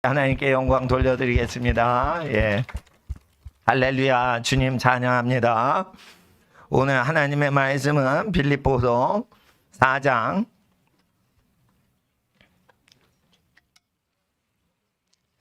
하나님께 영광 돌려드리겠습니다. 예. 할렐루야, 주님 찬양합니다. 오늘 하나님의 말씀은 빌립보서 4장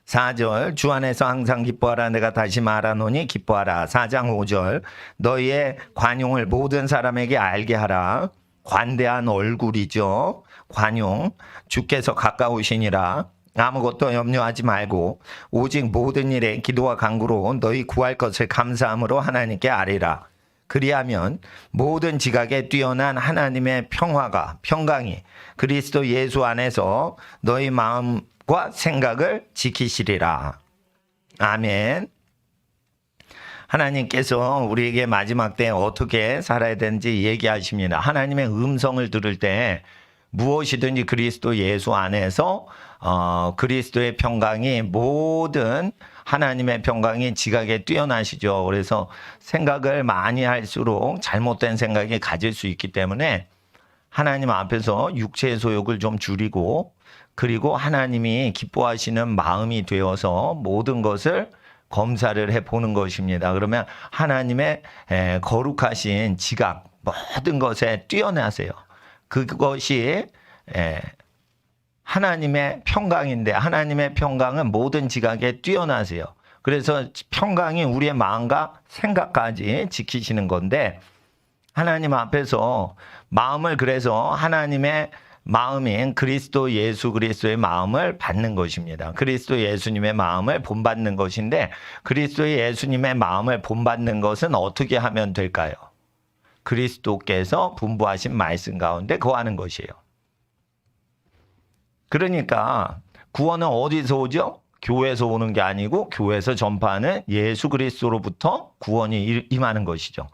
4절, 주 안에서 항상 기뻐하라. 내가 다시 말하노니 기뻐하라. 4장 5절, 너희의 관용을 모든 사람에게 알게 하라. 관대한 얼굴이죠. 관용, 주께서 가까우시니라. 아무것도 염려하지 말고 오직 모든 일에 기도와 간구로 너희 구할 것을 감사함으로 하나님께 아뢰라. 그리하면 모든 지각에 뛰어난 하나님의 평강이 그리스도 예수 안에서 너희 마음과 생각을 지키시리라. 아멘. 하나님께서 우리에게 마지막 때 어떻게 살아야 되는지 얘기하십니다. 하나님의 음성을 들을 때 무엇이든지 그리스도 예수 안에서 그리스도의 평강이 모든 하나님의 평강이 지각에 뛰어나시죠. 그래서 생각을 많이 할수록 잘못된 생각이 가질 수 있기 때문에 하나님 앞에서 육체의 소욕을 좀 줄이고, 그리고 하나님이 기뻐하시는 마음이 되어서 모든 것을 검사를 해보는 것입니다. 그러면 하나님의 거룩하신 지각, 모든 것에 뛰어나세요. 그것이 하나님의 평강인데, 하나님의 평강은 모든 지각에 뛰어나세요. 그래서 평강이 우리의 마음과 생각까지 지키시는 건데, 하나님 앞에서 마음을, 그래서 하나님의 마음인 그리스도 예수 그리스도의 마음을 받는 것입니다. 그리스도 예수님의 마음을 본받는 것인데, 그리스도 예수님의 마음을 본받는 것은 어떻게 하면 될까요? 그리스도께서 분부하신 말씀 가운데 거하는 것이에요. 그러니까 구원은 어디서 오죠? 교회에서 오는 게 아니고 교회에서 전파하는 예수 그리스도로부터 구원이 임하는 것이죠.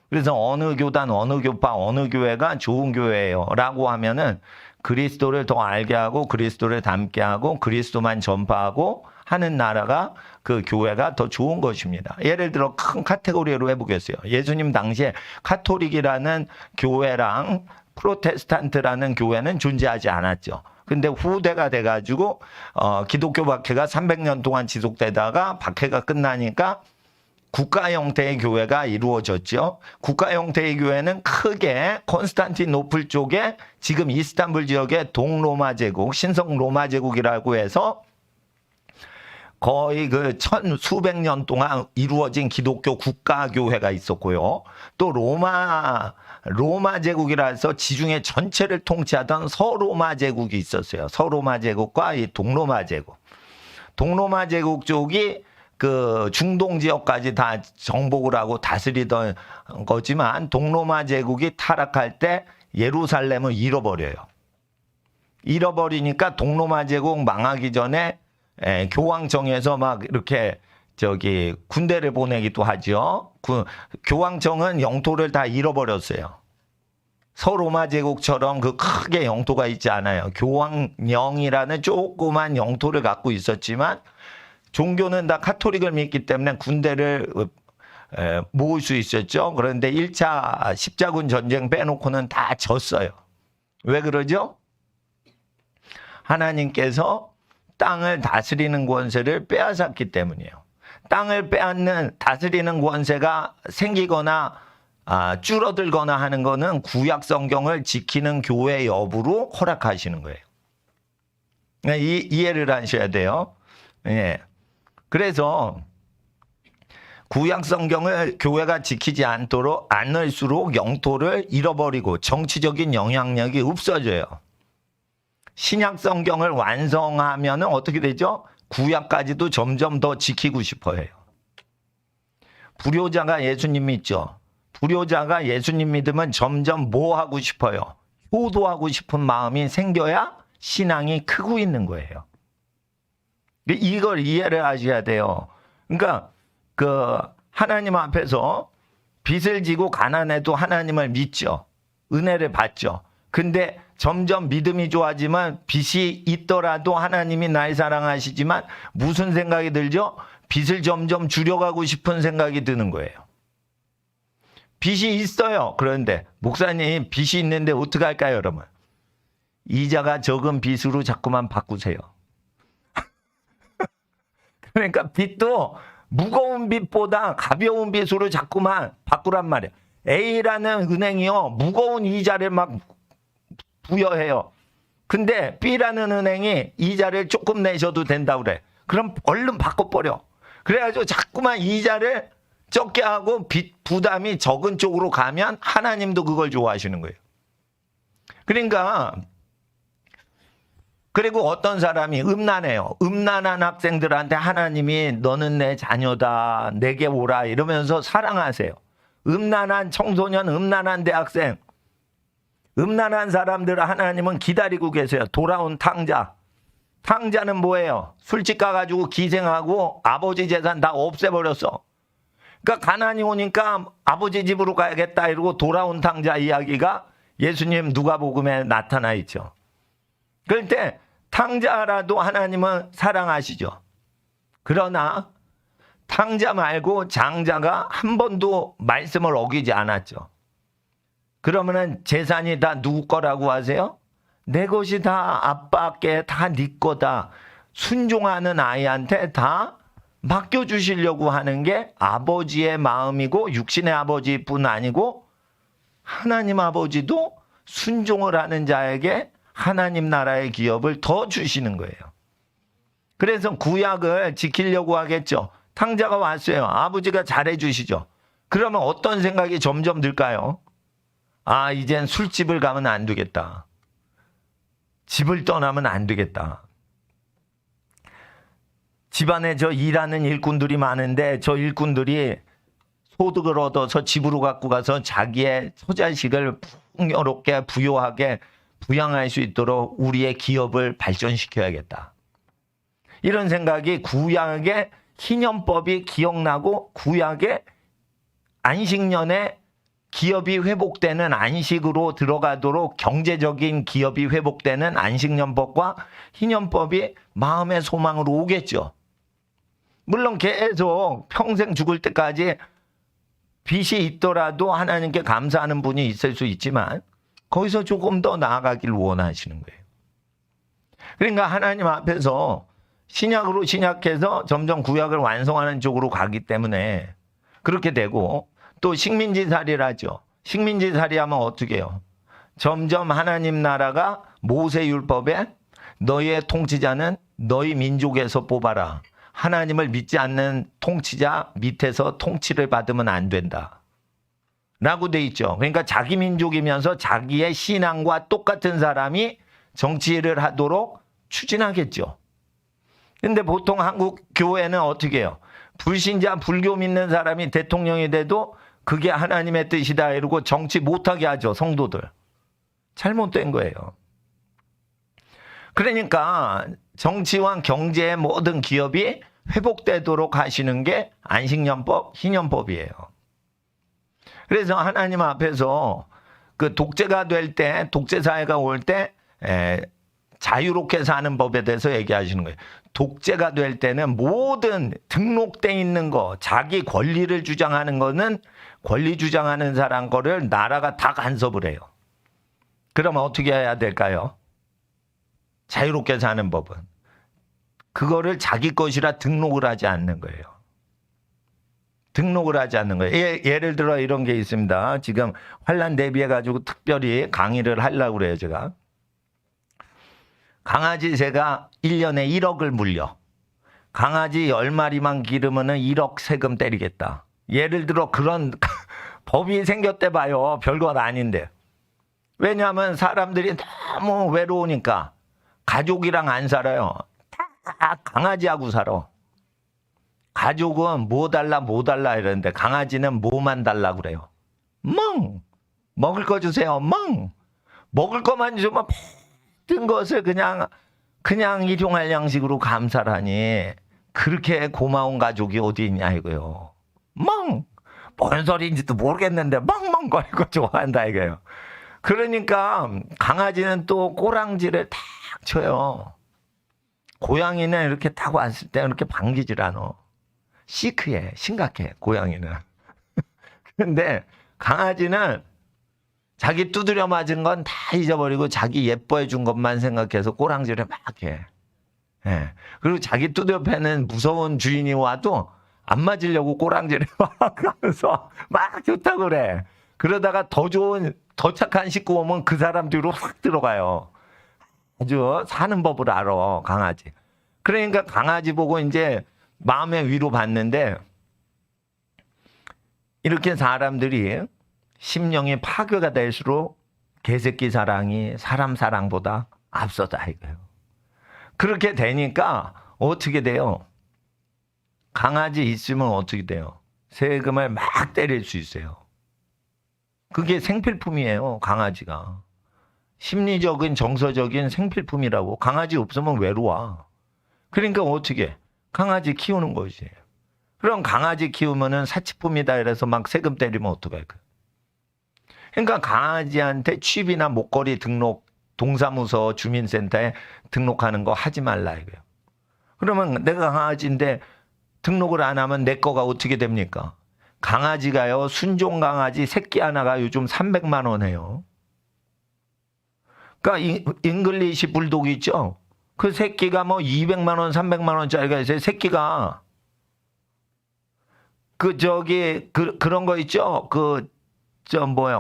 그래서 어느 교단, 어느 교파, 어느 교회가 좋은 교회예요 라고 하면은 그리스도를 더 알게 하고 그리스도를 닮게 하고 그리스도만 전파하고 하는 나라가, 그 교회가 더 좋은 것입니다. 예를 들어 큰 카테고리로 해보겠어요. 예수님 당시에 카톨릭이라는 교회랑 프로테스탄트라는 교회는 존재하지 않았죠. 근데 후대가 돼가지고 기독교 박해가 300년 동안 지속되다가 박해가 끝나니까 국가 형태의 교회가 이루어졌죠. 국가 형태의 교회는 크게 콘스탄티노플 쪽에, 지금 이스탄불 지역의 동로마 제국, 신성 로마 제국이라고 해서 거의 그 수백 년 동안 이루어진 기독교 국가교회가 있었고요. 또 로마 제국이라 해서 지중해 전체를 통치하던 서로마 제국이 있었어요. 서로마 제국과 이 동로마 제국. 동로마 제국 쪽이 그 중동 지역까지 다 정복을 하고 다스리던 거지만, 동로마 제국이 타락할 때 예루살렘을 잃어버려요. 잃어버리니까 동로마 제국 망하기 전에 교황청에서 막 이렇게 군대를 보내기도 하죠. 교황청은 영토를 다 잃어버렸어요. 서로마 제국처럼 그 크게 영토가 있지 않아요. 교황령이라는 조그만 영토를 갖고 있었지만, 종교는 다 카톨릭을 믿기 때문에 군대를 모을 수 있었죠. 그런데 1차 십자군 전쟁 빼놓고는 다 졌어요. 왜 그러죠? 하나님께서 땅을 다스리는 권세를 빼앗았기 때문이에요. 땅을 빼앗는 다스리는 권세가 생기거나 줄어들거나 하는 거는 구약 성경을 지키는 교회 여부로 허락하시는 거예요. 이해를 하셔야 돼요. 예. 그래서 구약 성경을 교회가 지키지 않을수록 영토를 잃어버리고 정치적인 영향력이 없어져요. 신약 성경을 완성하면 어떻게 되죠? 구약까지도 점점 더 지키고 싶어 해요. 불효자가 예수님 믿죠? 불효자가 예수님 믿으면 점점 뭐 하고 싶어요? 효도하고 싶은 마음이 생겨야 신앙이 크고 있는 거예요. 이걸 이해를 하셔야 돼요. 그러니까 하나님 앞에서 빚을 지고 가난해도 하나님을 믿죠. 은혜를 받죠. 근데 점점 믿음이 좋아지만 빚이 있더라도 하나님이 날 사랑하시지만 무슨 생각이 들죠? 빚을 점점 줄여가고 싶은 생각이 드는 거예요. 빚이 있어요. 그런데 목사님, 빚이 있는데 어떻게 할까요, 여러분? 이자가 적은 빚으로 자꾸만 바꾸세요. 그러니까 빚도 무거운 빚보다 가벼운 빚으로 자꾸만 바꾸란 말이에요. A라는 은행이요, 무거운 이자를 막 부여해요. 근데 B라는 은행이 이자를 조금 내셔도 된다고 그래. 그럼 얼른 바꿔버려. 그래가지고 자꾸만 이자를 적게 하고 빚 부담이 적은 쪽으로 가면 하나님도 그걸 좋아하시는 거예요. 그러니까 그리고 어떤 사람이 음란해요. 음란한 학생들한테 하나님이 너는 내 자녀다, 내게 오라 이러면서 사랑하세요. 음란한 청소년, 음란한 대학생, 음란한 사람들을 하나님은 기다리고 계세요. 돌아온 탕자. 탕자는 뭐예요? 술집 가가지고 기생하고 아버지 재산 다 없애버렸어. 그러니까 가난이 오니까 아버지 집으로 가야겠다 이러고 돌아온 탕자 이야기가 예수님 누가복음에 나타나 있죠. 그럴 때 탕자라도 하나님은 사랑하시죠. 그러나 탕자 말고 장자가 한 번도 말씀을 어기지 않았죠. 그러면은 재산이 다 누구 거라고 하세요? 내 것이 다 아빠께 다 네 거다. 순종하는 아이한테 다 맡겨주시려고 하는 게 아버지의 마음이고 육신의 아버지뿐 아니고 하나님 아버지도 순종을 하는 자에게 하나님 나라의 기업을 더 주시는 거예요. 그래서 구약을 지키려고 하겠죠. 탕자가 왔어요. 아버지가 잘해주시죠. 그러면 어떤 생각이 점점 들까요? 아, 이젠 술집을 가면 안 되겠다. 집을 떠나면 안 되겠다. 집안에 저 일하는 일꾼들이 많은데 저 일꾼들이 소득을 얻어서 집으로 갖고 가서 자기의 처자식을 풍요롭게 부요하게 부양할 수 있도록 우리의 기업을 발전시켜야겠다. 이런 생각이 구약의 희년법이 기억나고 구약의 안식년에 기업이 회복되는 안식으로 들어가도록 경제적인 기업이 회복되는 안식년법과 희년법이 마음의 소망으로 오겠죠. 물론 계속 평생 죽을 때까지 빚이 있더라도 하나님께 감사하는 분이 있을 수 있지만 거기서 조금 더 나아가길 원하시는 거예요. 그러니까 하나님 앞에서 신약으로 신약해서 점점 구약을 완성하는 쪽으로 가기 때문에 그렇게 되고 또 식민지살이라죠. 식민지살이 하면 어떻게 해요? 점점 하나님 나라가 모세율법에 너희의 통치자는 너희 민족에서 뽑아라. 하나님을 믿지 않는 통치자 밑에서 통치를 받으면 안 된다. 라고 돼 있죠. 그러니까 자기 민족이면서 자기의 신앙과 똑같은 사람이 정치를 하도록 추진하겠죠. 근데 보통 한국 교회는 어떻게 해요? 불신자, 불교 믿는 사람이 대통령이 돼도 그게 하나님의 뜻이다 이러고 정치 못하게 하죠, 성도들. 잘못된 거예요. 그러니까 정치와 경제의 모든 기업이 회복되도록 하시는 게 안식년법, 희년법이에요. 그래서 하나님 앞에서 그 독재가 될 때, 독재사회가 올 때 자유롭게 사는 법에 대해서 얘기하시는 거예요. 독재가 될 때는 모든 등록돼 있는 거, 자기 권리를 주장하는 거는 권리 주장하는 사람 거를 나라가 다 간섭을 해요. 그러면 어떻게 해야 될까요? 자유롭게 사는 법은 그거를 자기 것이라 등록을 하지 않는 거예요. 등록을 하지 않는 거예요. 예를 들어 이런 게 있습니다. 지금 환란 대비해가지고 특별히 강의를 하려고 그래요, 제가. 강아지 새가 1년에 1억을 물려. 강아지 10마리만 기르면 1억 세금 때리겠다. 예를 들어 그런 법이 생겼대 봐요. 별것 아닌데. 왜냐하면 사람들이 너무 외로우니까 가족이랑 안 살아요. 다 강아지하고 살아. 가족은 뭐 달라 이러는데 강아지는 뭐만 달라 그래요. 멍! 먹을 거 주세요. 멍! 먹을 것만 주면 모든 것을 그냥 일용할 양식으로 감사를 하니 그렇게 고마운 가족이 어디 있냐 이거요. 멍! 뭔 소리인지도 모르겠는데 멍멍거리고 좋아한다 이거예요. 그러니까 강아지는 또 꼬랑지를 탁 쳐요. 고양이는 이렇게 딱 왔을 때 이렇게 반기질 않아. 시크해, 심각해, 고양이는. 근데 강아지는 자기 두드려 맞은 건 다 잊어버리고 자기 예뻐해 준 것만 생각해서 꼬랑지를 막 해. 예. 그리고 자기 뚜드옆에는 무서운 주인이 와도 안 맞으려고 꼬랑지를 막 하면서 막 좋다고 그래. 그러다가 더 좋은, 더 착한 식구 오면 그 사람 뒤로 확 들어가요. 아주 사는 법을 알아, 강아지. 그러니까 강아지 보고 이제 마음의 위로 받는데, 이렇게 사람들이 심령이 파괴가 될수록 개새끼 사랑이 사람 사랑보다 앞서다 이거예요. 그렇게 되니까 어떻게 돼요? 강아지 있으면 어떻게 돼요? 세금을 막 때릴 수 있어요. 그게 생필품이에요, 강아지가. 심리적인, 정서적인 생필품이라고. 강아지 없으면 외로워. 그러니까 어떻게? 강아지 키우는 거지. 그럼 강아지 키우면은 사치품이다 이래서 막 세금 때리면 어떡할까? 그러니까 강아지한테 칩이나 목걸이 등록, 동사무소 주민센터에 등록하는 거 하지 말라 이거예요. 그러면 내가 강아지인데 등록을 안 하면 내 거가 어떻게 됩니까? 강아지가요, 순종 강아지 새끼 하나가 요즘 300만 원 해요. 그러니까 잉글리시 불독 있죠? 그 새끼가 뭐 200만 원, 300만 원짜리가 있어요. 새끼가. 그런 거 있죠?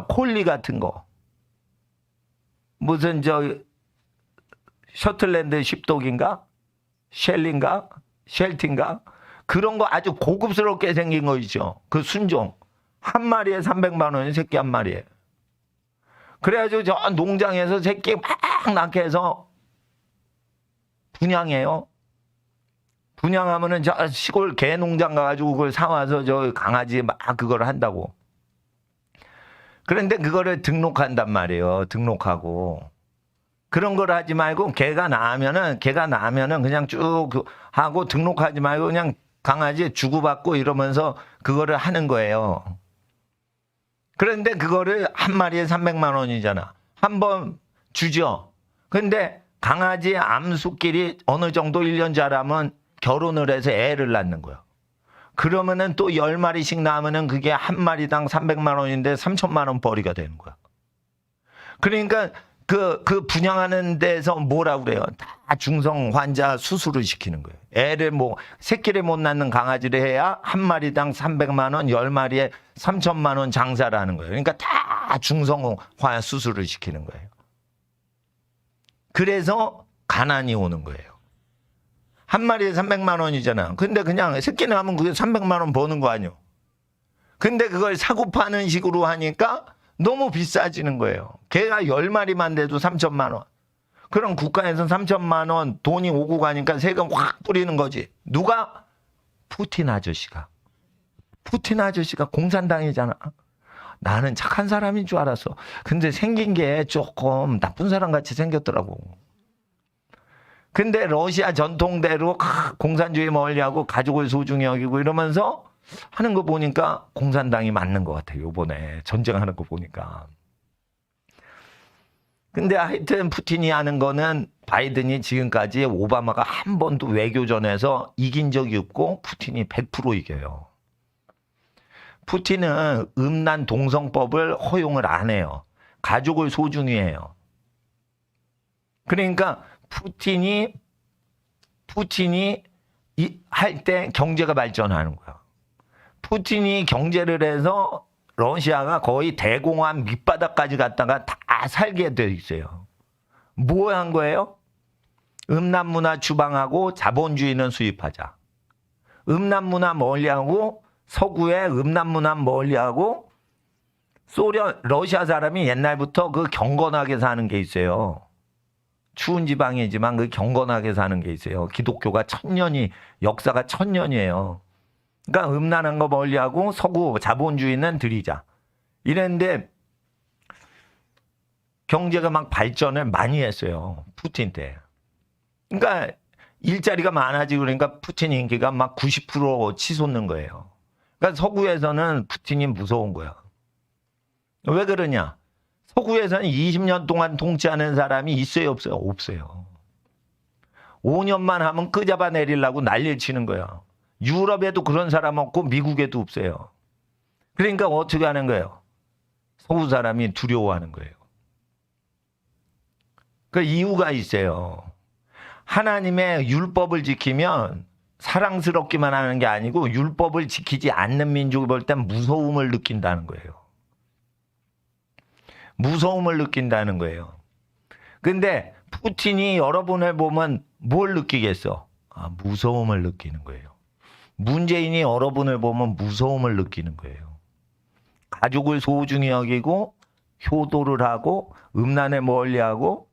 콜리 같은 거. 무슨 셔틀랜드 십독인가? 쉘틴가? 그런 거 아주 고급스럽게 생긴 거 있죠. 그 순종. 한 마리에 300만 원이 새끼 한 마리에. 그래가지고 저 농장에서 새끼 막 낳게 해서 분양해요. 분양하면은 저 시골 개 농장 가가지고 그걸 사와서 저 강아지 막 그걸 한다고. 그런데 그거를 등록한단 말이에요. 등록하고. 그런 걸 하지 말고 개가 낳으면은 그냥 쭉 하고 등록하지 말고 그냥 강아지 주고받고 이러면서 그거를 하는 거예요. 그런데 그거를 한 마리에 300만 원이잖아. 한번 주죠. 근데 강아지 암수끼리 어느 정도 1년 자라면 결혼을 해서 애를 낳는 거야. 그러면은 또 10마리씩 낳으면은 그게 한 마리당 300만 원인데 3천만 원 벌이가 되는 거야. 그러니까 그 분양하는 데서 뭐라고 그래요? 다 중성 환자 수술을 시키는 거예요. 애를 새끼를 못 낳는 강아지를 해야 한 마리당 300만 원, 10마리에 3천만 원 장사를 하는 거예요. 그러니까 다 중성화 수술을 시키는 거예요. 그래서 가난이 오는 거예요. 한 마리에 300만 원이잖아. 근데 그냥 새끼 낳으면 그게 300만 원 버는 거 아니요. 근데 그걸 사고 파는 식으로 하니까 너무 비싸지는 거예요. 개가 10마리만 돼도 3천만 원. 그럼 국가에서 3천만 원 돈이 오고 가니까 세금 확 뿌리는 거지. 누가? 푸틴 아저씨가. 푸틴 아저씨가 공산당이잖아. 나는 착한 사람인 줄 알았어. 근데 생긴 게 조금 나쁜 사람 같이 생겼더라고. 근데 러시아 전통대로 공산주의 멀리하고 가족을 소중히 여기고 이러면서 하는 거 보니까 공산당이 맞는 것 같아요. 이번에 전쟁하는 거 보니까. 근데 하여튼 푸틴이 하는 거는 바이든이 지금까지 오바마가 한 번도 외교전에서 이긴 적이 없고 푸틴이 100% 이겨요. 푸틴은 음란 동성법을 허용을 안 해요. 가족을 소중히 해요. 그러니까 푸틴이 할 때 경제가 발전하는 거야. 푸틴이 경제를 해서 러시아가 거의 대공황 밑바닥까지 갔다가 다 살게 돼 있어요. 뭐 한 거예요? 음란 문화 추방하고 자본주의는 수입하자. 음란 문화 멀리하고 서구의 음란 문화 멀리하고 러시아 사람이 옛날부터 그 경건하게 사는 게 있어요. 추운 지방이지만 그 경건하게 사는 게 있어요. 기독교가 역사가 1000년이에요. 그러니까 음란한 거 멀리하고 서구 자본주의는 들이자. 이랬는데 경제가 막 발전을 많이 했어요. 푸틴 때. 그러니까 일자리가 많아지고 그러니까 푸틴 인기가 막 90% 치솟는 거예요. 그러니까 서구에서는 푸틴이 무서운 거야. 왜 그러냐? 서구에서는 20년 동안 통치하는 사람이 있어요, 없어요? 없어요. 5년만 하면 끄잡아 내리려고 난리를 치는 거야. 유럽에도 그런 사람 없고 미국에도 없어요. 그러니까 어떻게 하는 거예요? 서구 사람이 두려워하는 거예요. 그 이유가 있어요. 하나님의 율법을 지키면 사랑스럽기만 하는 게 아니고 율법을 지키지 않는 민족이 볼 땐 무서움을 느낀다는 거예요. 무서움을 느낀다는 거예요. 근데 푸틴이 여러분을 보면 뭘 느끼겠어? 무서움을 느끼는 거예요. 문재인이 여러분을 보면 무서움을 느끼는 거예요. 가족을 소중히 여기고 효도를 하고 음란을 멀리하고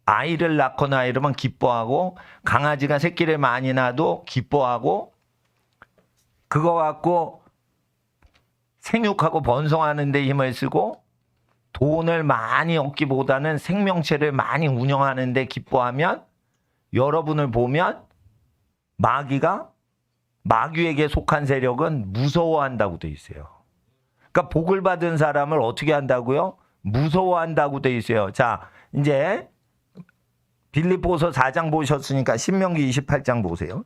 아이를 낳거나 이러면 기뻐하고 강아지가 새끼를 많이 낳아도 기뻐하고 그거 갖고 생육하고 번성하는 데 힘을 쓰고 돈을 많이 얻기보다는 생명체를 많이 운영하는 데 기뻐하면 여러분을 보면 마귀에게 속한 세력은 무서워한다고 돼 있어요. 그러니까 복을 받은 사람을 어떻게 한다고요? 무서워한다고 돼 있어요. 자, 이제 빌립보서 4장 보셨으니까 신명기 28장 보세요.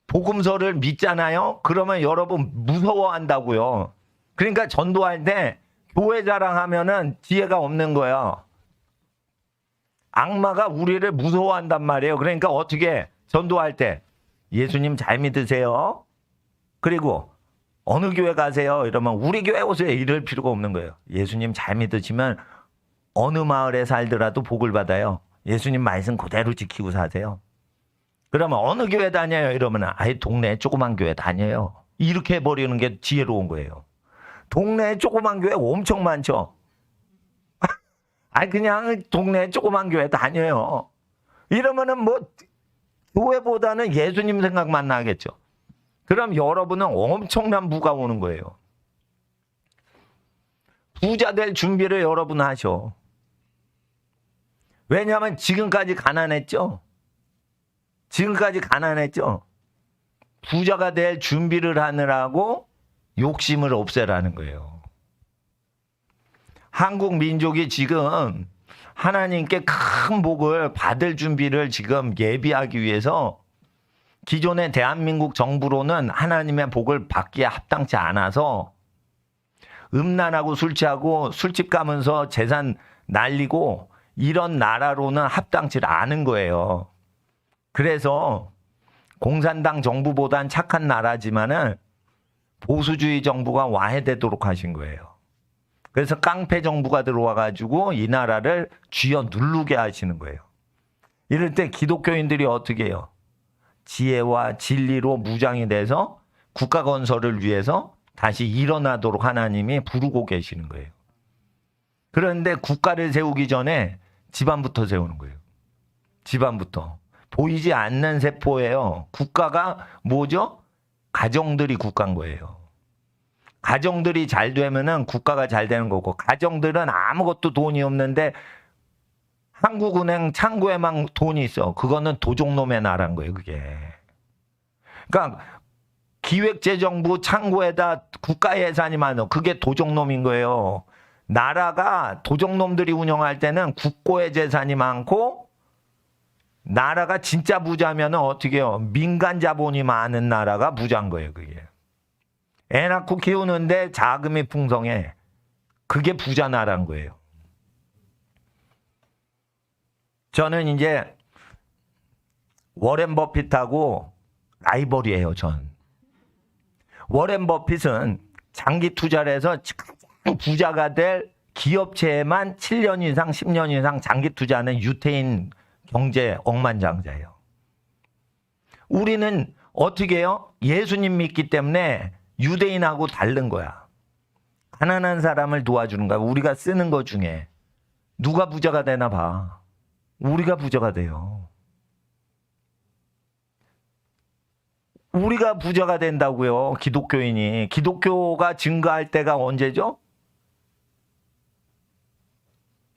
복음서를 믿잖아요. 그러면 여러분 무서워한다고요. 그러니까 전도할 때 교회 자랑하면은 지혜가 없는 거예요. 악마가 우리를 무서워한단 말이에요. 그러니까 어떻게 전도할 때 예수님 잘 믿으세요. 그리고 어느 교회 가세요? 이러면 우리 교회 오세요. 이럴 필요가 없는 거예요. 예수님 잘 믿으시면 어느 마을에 살더라도 복을 받아요. 예수님 말씀 그대로 지키고 사세요. 그러면 어느 교회 다녀요? 이러면 아예 동네 조그만 교회 다녀요. 이렇게 해버리는 게 지혜로운 거예요. 동네 조그만 교회 엄청 많죠. 그냥 동네 조그만 교회 다녀요. 이러면은 뭐 교회보다는 예수님 생각만 나겠죠. 그럼 여러분은 엄청난 부가 오는 거예요. 부자 될 준비를 여러분 하셔. 왜냐하면 지금까지 가난했죠. 부자가 될 준비를 하느라고 욕심을 없애라는 거예요. 한국 민족이 지금 하나님께 큰 복을 받을 준비를 지금 예비하기 위해서 기존의 대한민국 정부로는 하나님의 복을 받기에 합당치 않아서 음란하고 술 취하고 술집 가면서 재산 날리고 이런 나라로는 합당치 않은 거예요. 그래서 공산당 정부보단 착한 나라지만은 보수주의 정부가 와해되도록 하신 거예요. 그래서 깡패 정부가 들어와가지고 이 나라를 쥐어 누르게 하시는 거예요. 이럴 때 기독교인들이 어떻게 해요? 지혜와 진리로 무장이 돼서 국가 건설을 위해서 다시 일어나도록 하나님이 부르고 계시는 거예요. 그런데 국가를 세우기 전에 집안부터 세우는 거예요. 집안부터. 보이지 않는 세포예요. 국가가 뭐죠? 가정들이 국가인 거예요. 가정들이 잘 되면은 국가가 잘 되는 거고, 가정들은 아무것도 돈이 없는데 한국은행 창구에만 돈이 있어. 그거는 도적놈의 나라인 거예요, 그게. 그러니까 기획재정부 창구에다 국가 예산이 많아. 그게 도적놈인 거예요. 나라가 도적놈들이 운영할 때는 국고의 재산이 많고, 나라가 진짜 부자면은 어떻게 해요? 민간 자본이 많은 나라가 부자인 거예요, 그게. 애 낳고 키우는데 자금이 풍성해. 그게 부자 나라인 거예요. 저는 이제 워렌 버핏하고 라이벌이에요, 전. 워렌 버핏은 장기 투자를 해서 가장 부자가 될 기업체에만 7년 이상, 10년 이상 장기 투자하는 유태인 경제 억만장자예요. 우리는 어떻게 해요? 예수님 믿기 때문에 유대인하고 다른 거야. 가난한 사람을 도와주는 거야. 우리가 쓰는 것 중에 누가 부자가 되나 봐. 우리가 부자가 돼요. 우리가 부자가 된다고요. 기독교인이. 기독교가 증가할 때가 언제죠?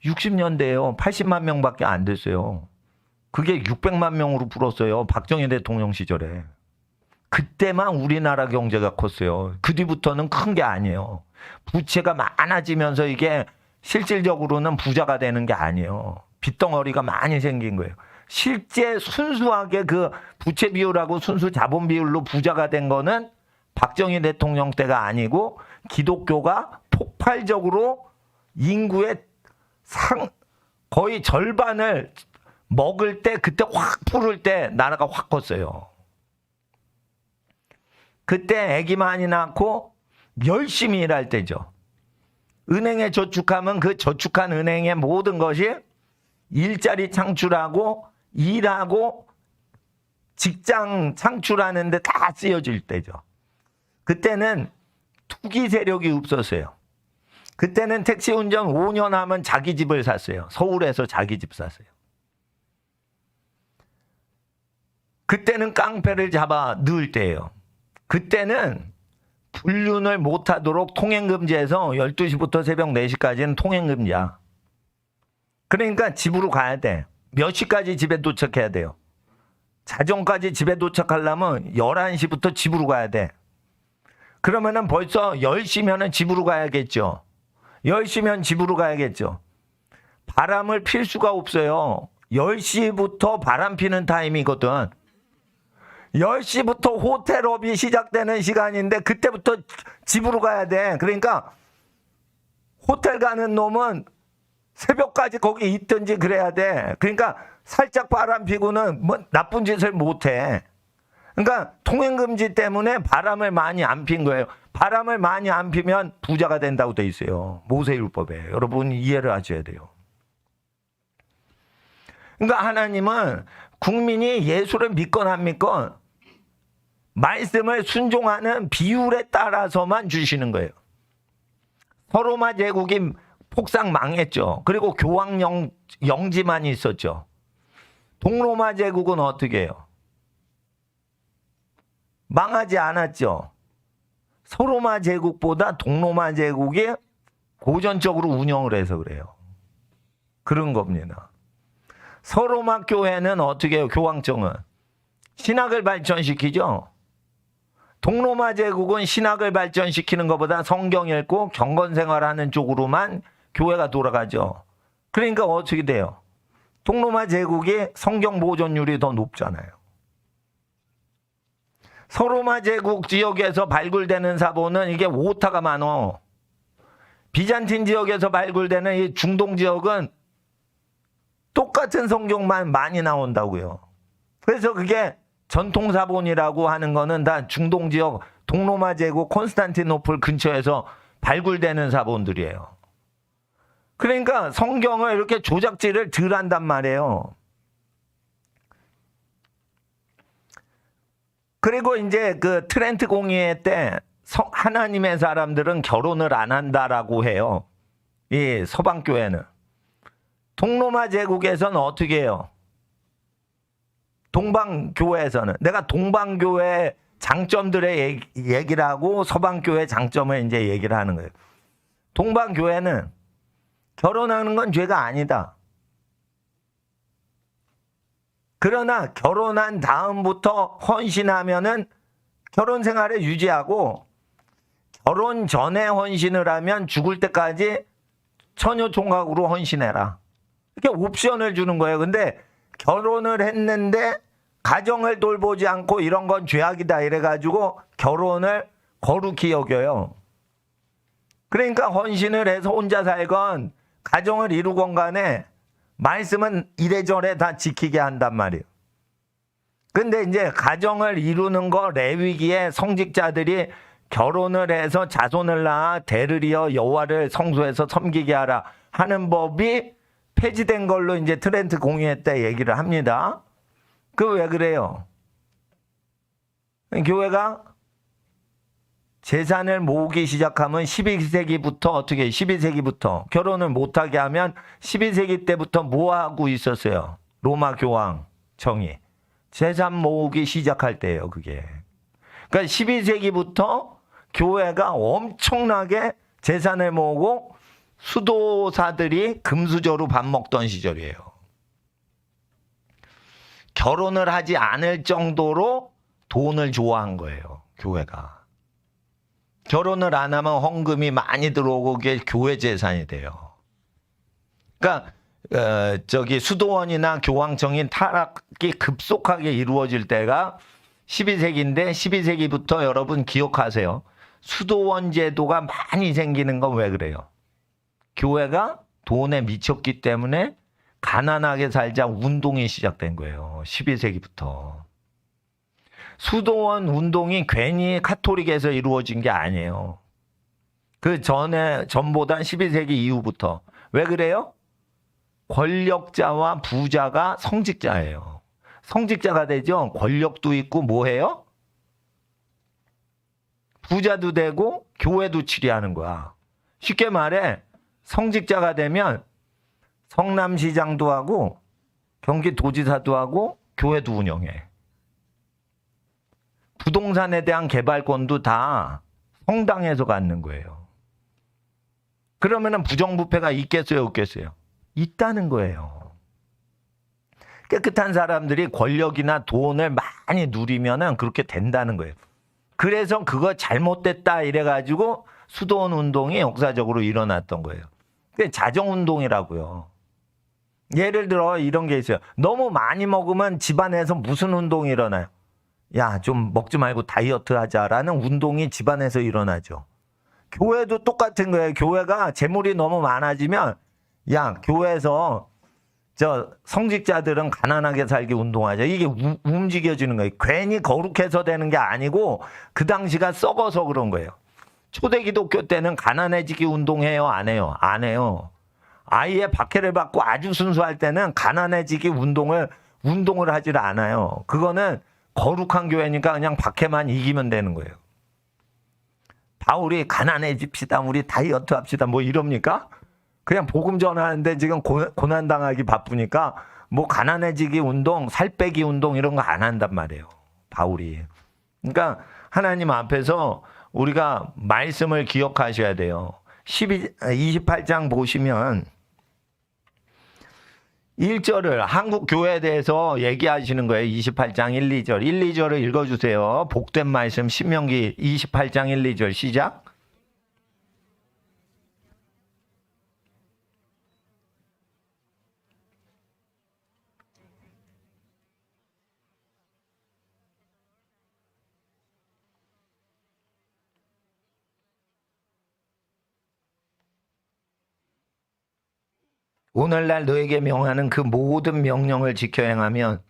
60년대예요. 80만 명밖에 안 됐어요. 그게 600만 명으로 불었어요. 박정희 대통령 시절에. 그때만 우리나라 경제가 컸어요. 그 뒤부터는 큰 게 아니에요. 부채가 많아지면서 이게 실질적으로는 부자가 되는 게 아니에요. 빚덩어리가 많이 생긴 거예요. 실제 순수하게 그 부채 비율하고 순수 자본 비율로 부자가 된 거는 박정희 대통령 때가 아니고 기독교가 폭발적으로 인구의 거의 절반을 먹을 때 그때 확 풀을 때 나라가 확 컸어요. 그때 아기 많이 낳고 열심히 일할 때죠. 은행에 저축하면 그 저축한 은행의 모든 것이 일자리 창출하고 일하고 직장 창출하는 데 다 쓰여질 때죠. 그때는 투기 세력이 없었어요. 그때는 택시 운전 5년 하면 자기 집을 샀어요. 서울에서 자기 집 샀어요. 그때는 깡패를 잡아 넣을 때예요. 그때는 불륜을 못하도록 통행금지해서 12시부터 새벽 4시까지는 통행금지야. 그러니까 집으로 가야 돼. 몇 시까지 집에 도착해야 돼요. 자정까지 집에 도착하려면 11시부터 집으로 가야 돼. 그러면은 벌써 10시면은 집으로 가야겠죠. 10시면 집으로 가야겠죠. 바람을 필 수가 없어요. 10시부터 바람 피는 타임이거든. 10시부터 호텔업이 시작되는 시간인데 그때부터 집으로 가야 돼. 그러니까 호텔 가는 놈은 새벽까지 거기 있든지 그래야 돼. 그러니까 살짝 바람 피고는 뭐 나쁜 짓을 못 해. 그러니까 통행금지 때문에 바람을 많이 안 핀 거예요. 바람을 많이 안 피면 부자가 된다고 돼 있어요. 모세율법에. 여러분 이해를 하셔야 돼요. 그러니까 하나님은 국민이 예수를 믿건 안 믿건 말씀을 순종하는 비율에 따라서만 주시는 거예요. 서로마 제국이 폭삭 망했죠. 그리고 교황 영지만 있었죠. 동로마 제국은 어떻게 해요? 망하지 않았죠. 서로마 제국보다 동로마 제국이 고전적으로 운영을 해서 그래요. 그런 겁니다. 서로마 교회는 어떻게 해요? 교황청은 신학을 발전시키죠. 동로마 제국은 신학을 발전시키는 것보다 성경 읽고 경건생활하는 쪽으로만 교회가 돌아가죠. 그러니까 어떻게 돼요? 동로마 제국이 성경 보존율이 더 높잖아요. 서로마 제국 지역에서 발굴되는 사본은 이게 오타가 많어. 비잔틴 지역에서 발굴되는 이 중동 지역은 똑같은 성경만 많이 나온다고요. 그래서 그게 전통사본이라고 하는 거는 다 중동 지역 동로마 제국 콘스탄티노플 근처에서 발굴되는 사본들이에요. 그러니까 성경을 이렇게 조작질을 덜 한단 말이에요. 그리고 이제 그 트렌트 공의회 때 하나님의 사람들은 결혼을 안 한다라고 해요. 이 서방교회는. 동로마 제국에서는 어떻게 해요? 동방교회에서는. 내가 동방교회 장점들의 얘기를 하고 서방교회 장점을 이제 얘기를 하는 거예요. 동방교회는 결혼하는 건 죄가 아니다. 그러나 결혼한 다음부터 헌신하면은 결혼 생활을 유지하고 결혼 전에 헌신을 하면 죽을 때까지 처녀 총각으로 헌신해라. 이렇게 옵션을 주는 거예요. 근데 결혼을 했는데 가정을 돌보지 않고 이런 건 죄악이다 이래가지고 결혼을 거룩히 여겨요. 그러니까 헌신을 해서 혼자 살건 가정을 이루건 간에 말씀은 이래저래 다 지키게 한단 말이에요. 근데 이제 가정을 이루는 거 레위기에 성직자들이 결혼을 해서 자손을 낳아 대를 이어 여호와를 성소에서 섬기게 하라 하는 법이 폐지된 걸로 이제 트렌트 공의회 때 얘기를 합니다. 그 왜 그래요? 교회가 재산을 모으기 시작하면 12세기부터 어떻게 12세기부터 결혼을 못하게 하면 12세기 때부터 뭐 하고 있었어요? 로마 교황청이 재산 모으기 시작할 때예요. 그게. 그러니까 12세기부터 교회가 엄청나게 재산을 모으고 수도사들이 금수저로 밥 먹던 시절이에요. 결혼을 하지 않을 정도로 돈을 좋아한 거예요. 교회가. 결혼을 안 하면 헌금이 많이 들어오고 그게 교회 재산이 돼요. 그러니까 수도원이나 교황청이 타락이 급속하게 이루어질 때가 12세기인데 12세기부터 여러분 기억하세요. 수도원 제도가 많이 생기는 건 왜 그래요? 교회가 돈에 미쳤기 때문에 가난하게 살자 운동이 시작된 거예요. 12세기부터. 수도원 운동이 괜히 카톨릭에서 이루어진 게 아니에요. 그 전보다 12세기 이후부터. 왜 그래요? 권력자와 부자가 성직자예요. 성직자가 되죠. 권력도 있고 뭐해요? 부자도 되고 교회도 치리하는 거야. 쉽게 말해 성직자가 되면 성남시장도 하고 경기도지사도 하고 교회도 운영해. 부동산에 대한 개발권도 다 성당에서 갖는 거예요. 그러면은 부정부패가 있겠어요, 없겠어요? 있다는 거예요. 깨끗한 사람들이 권력이나 돈을 많이 누리면은 그렇게 된다는 거예요. 그래서 그거 잘못됐다 이래가지고 수도원 운동이 역사적으로 일어났던 거예요. 그게 자정운동이라고요. 예를 들어 이런 게 있어요. 너무 많이 먹으면 집안에서 무슨 운동이 일어나요? 야, 좀 먹지 말고 다이어트 하자라는 운동이 집안에서 일어나죠. 교회도 똑같은 거예요. 교회가 재물이 너무 많아지면 야, 교회에서 저 성직자들은 가난하게 살기 운동하자. 이게 움직여지는 거예요. 괜히 거룩해서 되는 게 아니고 그 당시가 썩어서 그런 거예요. 초대 기독교 때는 가난해지기 운동해요? 안 해요? 안 해요. 아이의 박해를 받고 아주 순수할 때는 가난해지기 운동을 하질 않아요. 그거는 거룩한 교회니까 그냥 박해만 이기면 되는 거예요. 바울이 가난해집시다, 우리 다이어트 합시다, 뭐 이럽니까? 그냥 복음 전하는데 지금 고난당하기 바쁘니까 뭐 가난해지기 운동, 살 빼기 운동 이런 거 안 한단 말이에요. 바울이. 그러니까 하나님 앞에서 우리가 말씀을 기억하셔야 돼요. 28장 보시면 1절을 한국 교회에 대해서 얘기하시는 거예요. 28장 1, 2절. 1, 2절을 읽어주세요. 복된 말씀 신명기 28장 1, 2절 시작. 오늘날 너에게 명하는 그 모든 명령을 지켜 행하면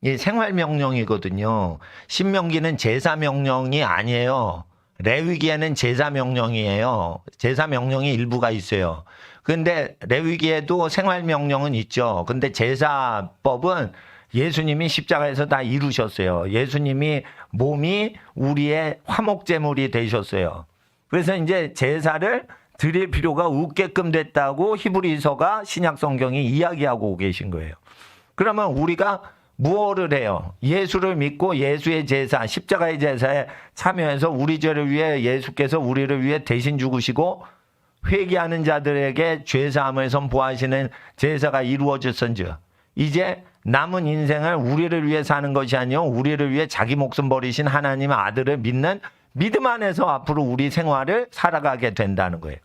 이 생활 명령이거든요. 신명기는 제사 명령이 아니에요. 레위기에는 제사 명령이에요. 제사 명령이 일부가 있어요. 근데 레위기에도 생활 명령은 있죠. 근데 제사법은 예수님이 십자가에서 다 이루셨어요. 예수님이 몸이 우리의 화목제물이 되셨어요. 그래서 이제 제사를 드릴 필요가 없게끔 됐다고 히브리서가 신약 성경이 이야기하고 계신 거예요. 그러면 우리가 무엇을 해요? 예수를 믿고 예수의 제사, 십자가의 제사에 참여해서 우리 죄를 위해 예수께서 우리를 위해 대신 죽으시고 회개하는 자들에게 죄사함을 선포하시는 제사가 이루어졌은즉 이제 남은 인생을 우리를 위해 사는 것이 아니요 우리를 위해 자기 목숨 버리신 하나님의 아들을 믿는 믿음 안에서 앞으로 우리 생활을 살아가게 된다는 거예요.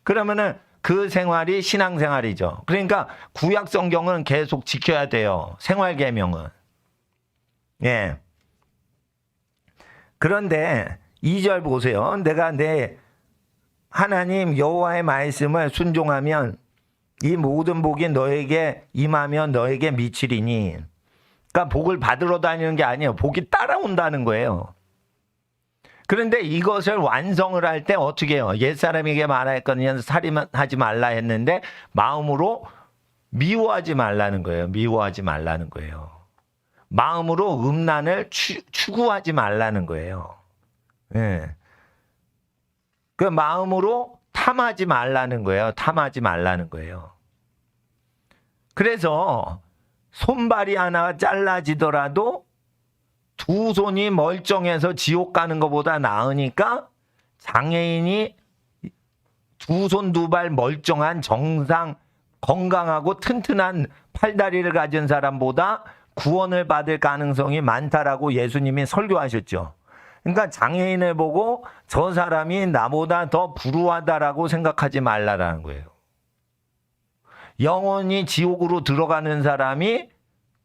그러면은 그 생활이 신앙생활이죠. 그러니까 구약 성경은 계속 지켜야 돼요. 생활 계명은. 예. 그런데 2절 보세요. 내가 내 하나님 여호와의 말씀을 순종하면 이 모든 복이 너에게 임하면 너에게 미치리니. 그러니까 복을 받으러 다니는 게 아니에요. 복이 따라온다는 거예요. 그런데 이것을 완성을 할 때 어떻게 해요? 옛사람에게 말했거든요. 살인하지 말라 했는데 마음으로 미워하지 말라는 거예요. 미워하지 말라는 거예요. 마음으로 음란을 추구하지 말라는 거예요. 예. 그 마음으로 탐하지 말라는 거예요. 탐하지 말라는 거예요. 그래서 손발이 하나 잘라지더라도 두 손이 멀쩡해서 지옥 가는 것보다 나으니까 장애인이 두 손 두 발 멀쩡한 정상 건강하고 튼튼한 팔다리를 가진 사람보다 구원을 받을 가능성이 많다라고 예수님이 설교하셨죠. 그러니까 장애인을 보고 저 사람이 나보다 더 불우하다라고 생각하지 말라라는 거예요. 영원히 지옥으로 들어가는 사람이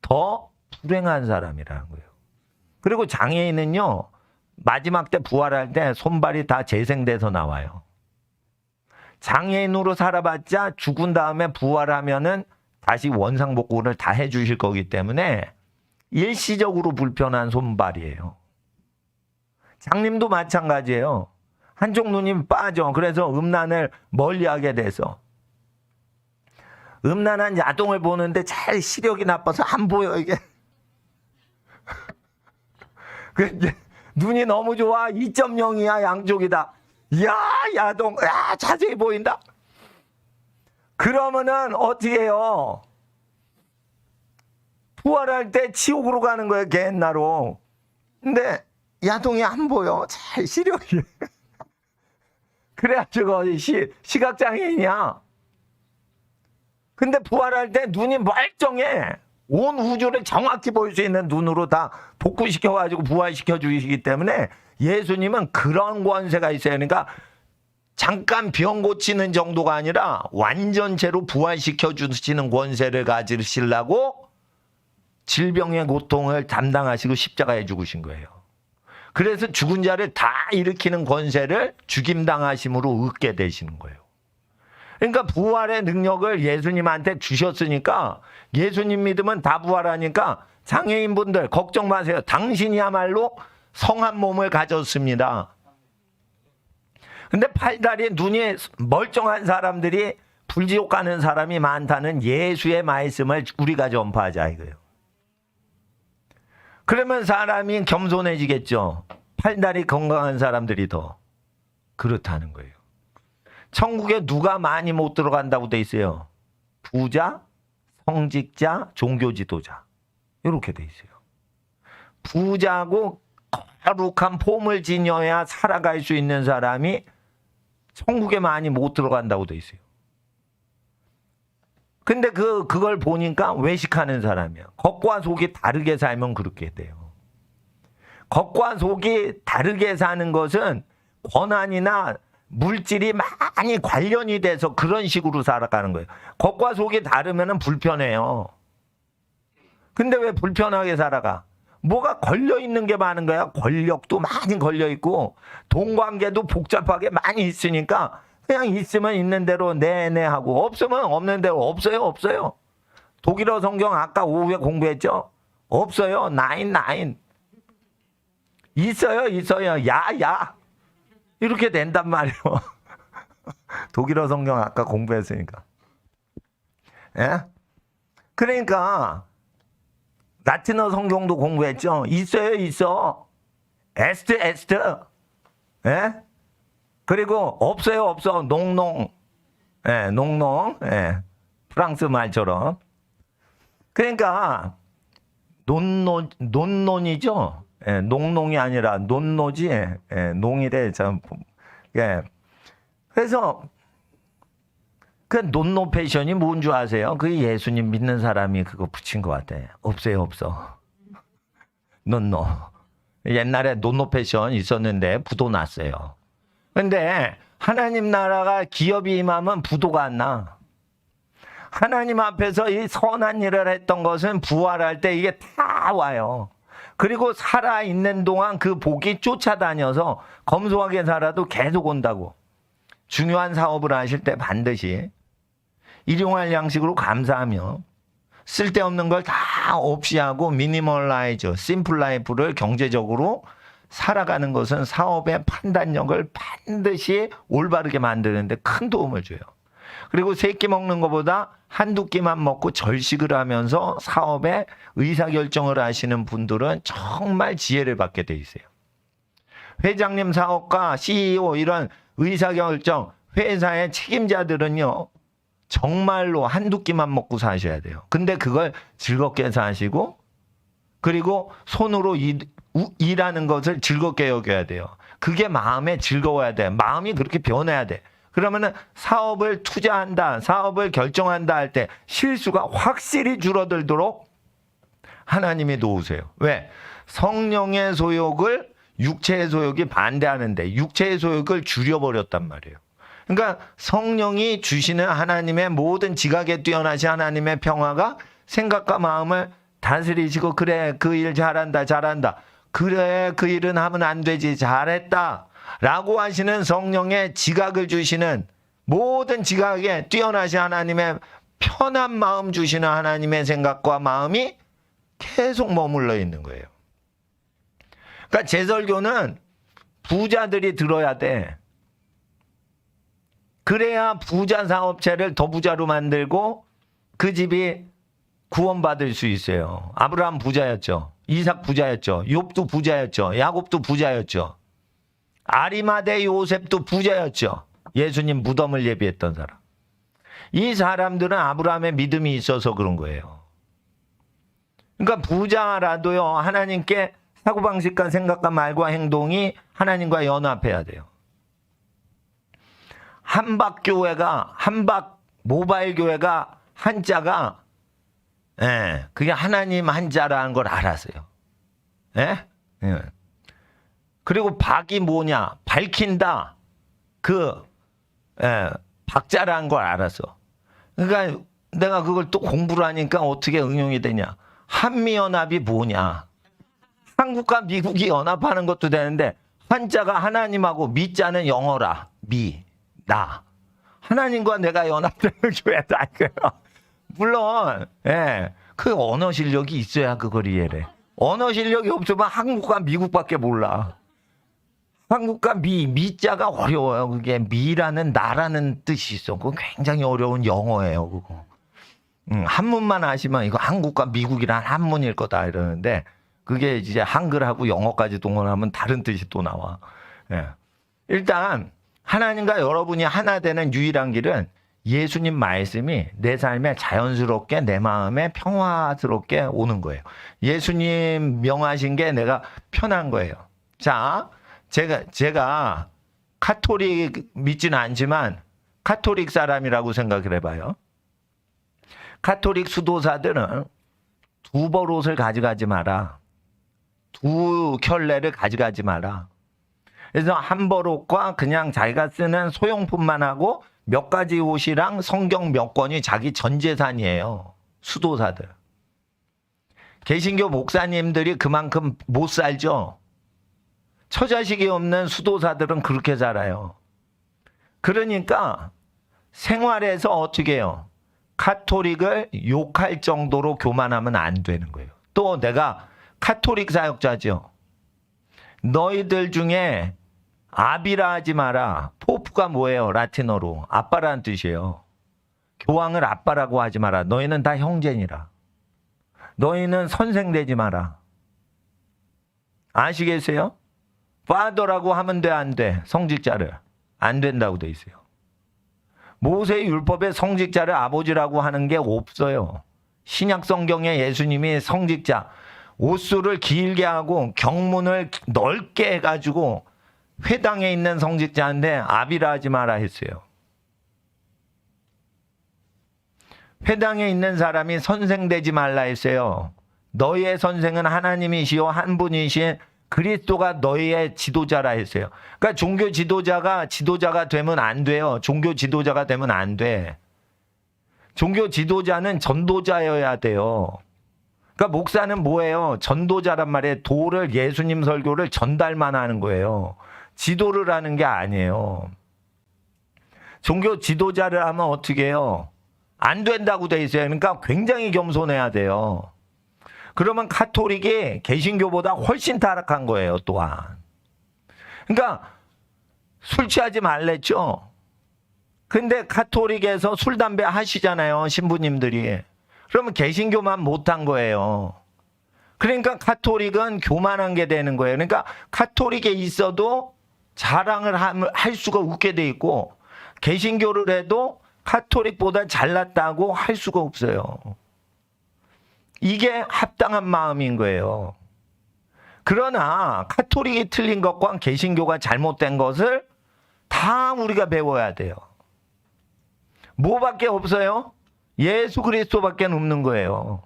더 불행한 사람이라는 거예요. 그리고 장애인은요, 마지막 때 부활할 때 손발이 다 재생돼서 나와요. 장애인으로 살아봤자 죽은 다음에 부활하면은 다시 원상복구를 다 해주실 거기 때문에 일시적으로 불편한 손발이에요. 장님도 마찬가지예요. 한쪽 눈이 빠져. 그래서 음란을 멀리하게 돼서 음란한 야동을 보는데 잘 시력이 나빠서 안 보여 이게. 눈이 너무 좋아. 2.0이야 양쪽이 다. 이야 야동 야 자세히 보인다. 그러면은 어떻게 해요? 부활할 때 지옥으로 가는 거예요 옛날로. 근데 야동이 안 보여. 잘 시력이. 그래가지고 시각장애인이야. 근데 부활할 때 눈이 멀쩡해. 온 우주를 정확히 볼 수 있는 눈으로 다 복구시켜가지고 부활시켜 주시기 때문에 예수님은 그런 권세가 있어요. 그러니까 잠깐 병 고치는 정도가 아니라 완전체로 부활시켜 주시는 권세를 가지시려고 질병의 고통을 담당하시고 십자가에 죽으신 거예요. 그래서 죽은 자를 다 일으키는 권세를 죽임당하심으로 얻게 되시는 거예요. 그러니까 부활의 능력을 예수님한테 주셨으니까 예수님 믿으면 다 부활하니까 장애인분들 걱정 마세요. 당신이야말로 성한 몸을 가졌습니다. 근데 팔다리 눈이 멀쩡한 사람들이 불지옥 가는 사람이 많다는 예수의 말씀을 우리가 전파하자 이거예요. 그러면 사람이 겸손해지겠죠. 팔다리 건강한 사람들이 더 그렇다는 거예요. 천국에 누가 많이 못 들어간다고 돼 있어요? 부자, 성직자, 종교 지도자. 이렇게 돼 있어요. 부자고 거룩한 폼을 지녀야 살아갈 수 있는 사람이 천국에 많이 못 들어간다고 돼 있어요. 근데 그걸 보니까 외식하는 사람이야. 겉과 속이 다르게 살면 그렇게 돼요. 겉과 속이 다르게 사는 것은 권한이나 물질이 많이 관련이 돼서 그런 식으로 살아가는 거예요. 겉과 속이 다르면 불편해요. 근데 왜 불편하게 살아가? 뭐가 걸려있는 게 많은 거야. 권력도 많이 걸려있고 돈관계도 복잡하게 많이 있으니까 그냥 있으면 있는 대로 네네 하고 없으면 없는 대로 없어요. 독일어 성경 아까 오후에 공부했죠? 없어요. 나인. 있어요. 야. 이렇게 된단 말이에요. 독일어 성경 아까 공부했으니까. 예? 그러니까 라틴어 성경도 공부했죠? 있어. 에스트. 예? 그리고 없어. 농농. 예, 농농. 예. 프랑스 말처럼. 그러니까 논논이죠. 예, 농농이 아니라 논노지. 예, 농이래. 참. 예. 그래서 그 논노 패션이 뭔 줄 아세요? 그 예수님 믿는 사람이 그거 붙인 것 같아. 없어. 논노. 옛날에 논노 패션 있었는데 부도 났어요. 근데 하나님 나라가 기업이 임하면 부도가 안 나. 하나님 앞에서 이 선한 일을 했던 것은 부활할 때 이게 다 와요. 그리고 살아있는 동안 그 복이 쫓아다녀서 검소하게 살아도 계속 온다고. 중요한 사업을 하실 때 반드시 일용할 양식으로 감사하며 쓸데없는 걸 다 없이 하고 미니멀라이즈, 심플 라이프를 경제적으로 살아가는 것은 사업의 판단력을 반드시 올바르게 만드는데 큰 도움을 줘요. 그리고 3끼 먹는 것보다 한두 끼만 먹고 절식을 하면서 사업에 의사결정을 하시는 분들은 정말 지혜를 받게 돼 있어요. 회장님, 사업가, CEO 이런 의사결정, 회사의 책임자들은요. 정말로 한두 끼만 먹고 사셔야 돼요. 근데 그걸 즐겁게 사시고 그리고 손으로 일하는 것을 즐겁게 여겨야 돼요. 그게 마음에 즐거워야 돼. 마음이 그렇게 변해야 돼. 그러면은 사업을 투자한다, 사업을 결정한다 할 때 실수가 확실히 줄어들도록 하나님이 도우세요. 왜? 성령의 소욕을 육체의 소욕이 반대하는데 육체의 소욕을 줄여버렸단 말이에요. 그러니까 성령이 주시는 하나님의 모든 지각에 뛰어나신 하나님의 평화가 생각과 마음을 다스리시고 그래 그 일 잘한다. 그래 그 일은 하면 안 되지 잘했다 라고 하시는 성령의 지각을 주시는 모든 지각에 뛰어나신 하나님의 편한 마음 주시는 하나님의 생각과 마음이 계속 머물러 있는 거예요. 그러니까 제 설교는 부자들이 들어야 돼. 그래야 부자 사업체를 더 부자로 만들고 그 집이 구원받을 수 있어요. 아브라함 부자였죠. 이삭 부자였죠. 욥도 부자였죠. 야곱도 부자였죠. 아리마대 요셉도 부자였죠. 예수님 무덤을 예비했던 사람. 이 사람들은 아브라함의 믿음이 있어서 그런 거예요. 그러니까 부자라도요, 하나님께 사고방식과 생각과 말과 행동이 하나님과 연합해야 돼요. 한박교회가, 모바일교회가 한자가, 그게 하나님 한자라는 걸 알았어요. 그리고 박이 뭐냐, 밝힌다. 박자라는 걸 알았어. 그러니까 내가 그걸 또 공부를 하니까 어떻게 응용이 되냐. 한미연합이 뭐냐. 한국과 미국이 연합하는 것도 되는데 한자가 하나님하고 미자는 영어라. 나. 하나님과 내가 연합되는 교회다. 물론 그 언어 실력이 있어야 그걸 이해해. 언어 실력이 없으면 한국과 미국밖에 몰라. 한국과 미자가 어려워요. 그게 미라는 나라는 뜻이 있어. 그거 굉장히 어려운 영어예요. 그거. 한문만 아시면 이거 한국과 미국이란 한문일 거다 이러는데 그게 이제 한글하고 영어까지 동원하면 다른 뜻이 또 나와. 일단 하나님과 여러분이 하나 되는 유일한 길은 예수님 말씀이 내 삶에 자연스럽게 내 마음에 평화스럽게 오는 거예요. 예수님 명하신 게 내가 편한 거예요. 자, 제가 카톨릭 믿지는 않지만 카톨릭 사람이라고 생각을 해봐요. 카톨릭 수도사들은 두 벌 옷을 가져가지 마라. 두 켤레를 가져가지 마라. 그래서 한 벌 옷과 그냥 자기가 쓰는 소용품만 하고 몇 가지 옷이랑 성경 몇 권이 자기 전 재산이에요. 수도사들. 개신교 목사님들이 그만큼 못 살죠. 처자식이 없는 수도사들은 그렇게 살아요. 그러니까 생활에서 어떻게 해요? 카톨릭을 욕할 정도로 교만하면 안 되는 거예요. 또 내가 카톨릭 사역자죠. 너희들 중에 아비라 하지 마라. 포프가 뭐예요? 라틴어로. 아빠라는 뜻이에요. 교황을 아빠라고 하지 마라. 너희는 다 형제니라. 너희는 선생 되지 마라. 아시겠어요? 파더라고 하면 돼, 안 돼? 성직자를. 안 된다고 돼 있어요. 모세의 율법에 성직자를 아버지라고 하는 게 없어요. 신약 성경에 예수님이 성직자, 옷수를 길게 하고 경문을 넓게 해가지고 회당에 있는 성직자인데 아비라 하지 마라 했어요. 회당에 있는 사람이 선생 되지 말라 했어요. 너희의 선생은 하나님이시요 한 분이신 그리스도가 너희의 지도자라 했어요. 그러니까 종교 지도자가 되면 안 돼요. 종교 지도자가 되면 안 돼. 종교 지도자는 전도자여야 돼요. 그러니까 목사는 뭐예요? 전도자란 말이에요. 도를 예수님 설교를 전달만 하는 거예요. 지도를 하는 게 아니에요. 종교 지도자를 하면 어떻게 해요? 안 된다고 돼 있어요. 그러니까 굉장히 겸손해야 돼요. 그러면 카톨릭이 개신교보다 훨씬 타락한 거예요, 또한. 그러니까 술 취하지 말랬죠. 근데 카톨릭에서 술, 담배 하시잖아요, 신부님들이. 그러면 개신교만 못한 거예요. 그러니까 카톨릭은 교만한 게 되는 거예요. 그러니까 카톨릭에 있어도 자랑을 할 수가 없게 돼 있고 개신교를 해도 카톨릭보다 잘났다고 할 수가 없어요. 이게 합당한 마음인 거예요. 그러나 카톨릭이 틀린 것과 개신교가 잘못된 것을 다 우리가 배워야 돼요. 뭐밖에 없어요? 예수 그리스도밖에 없는 거예요.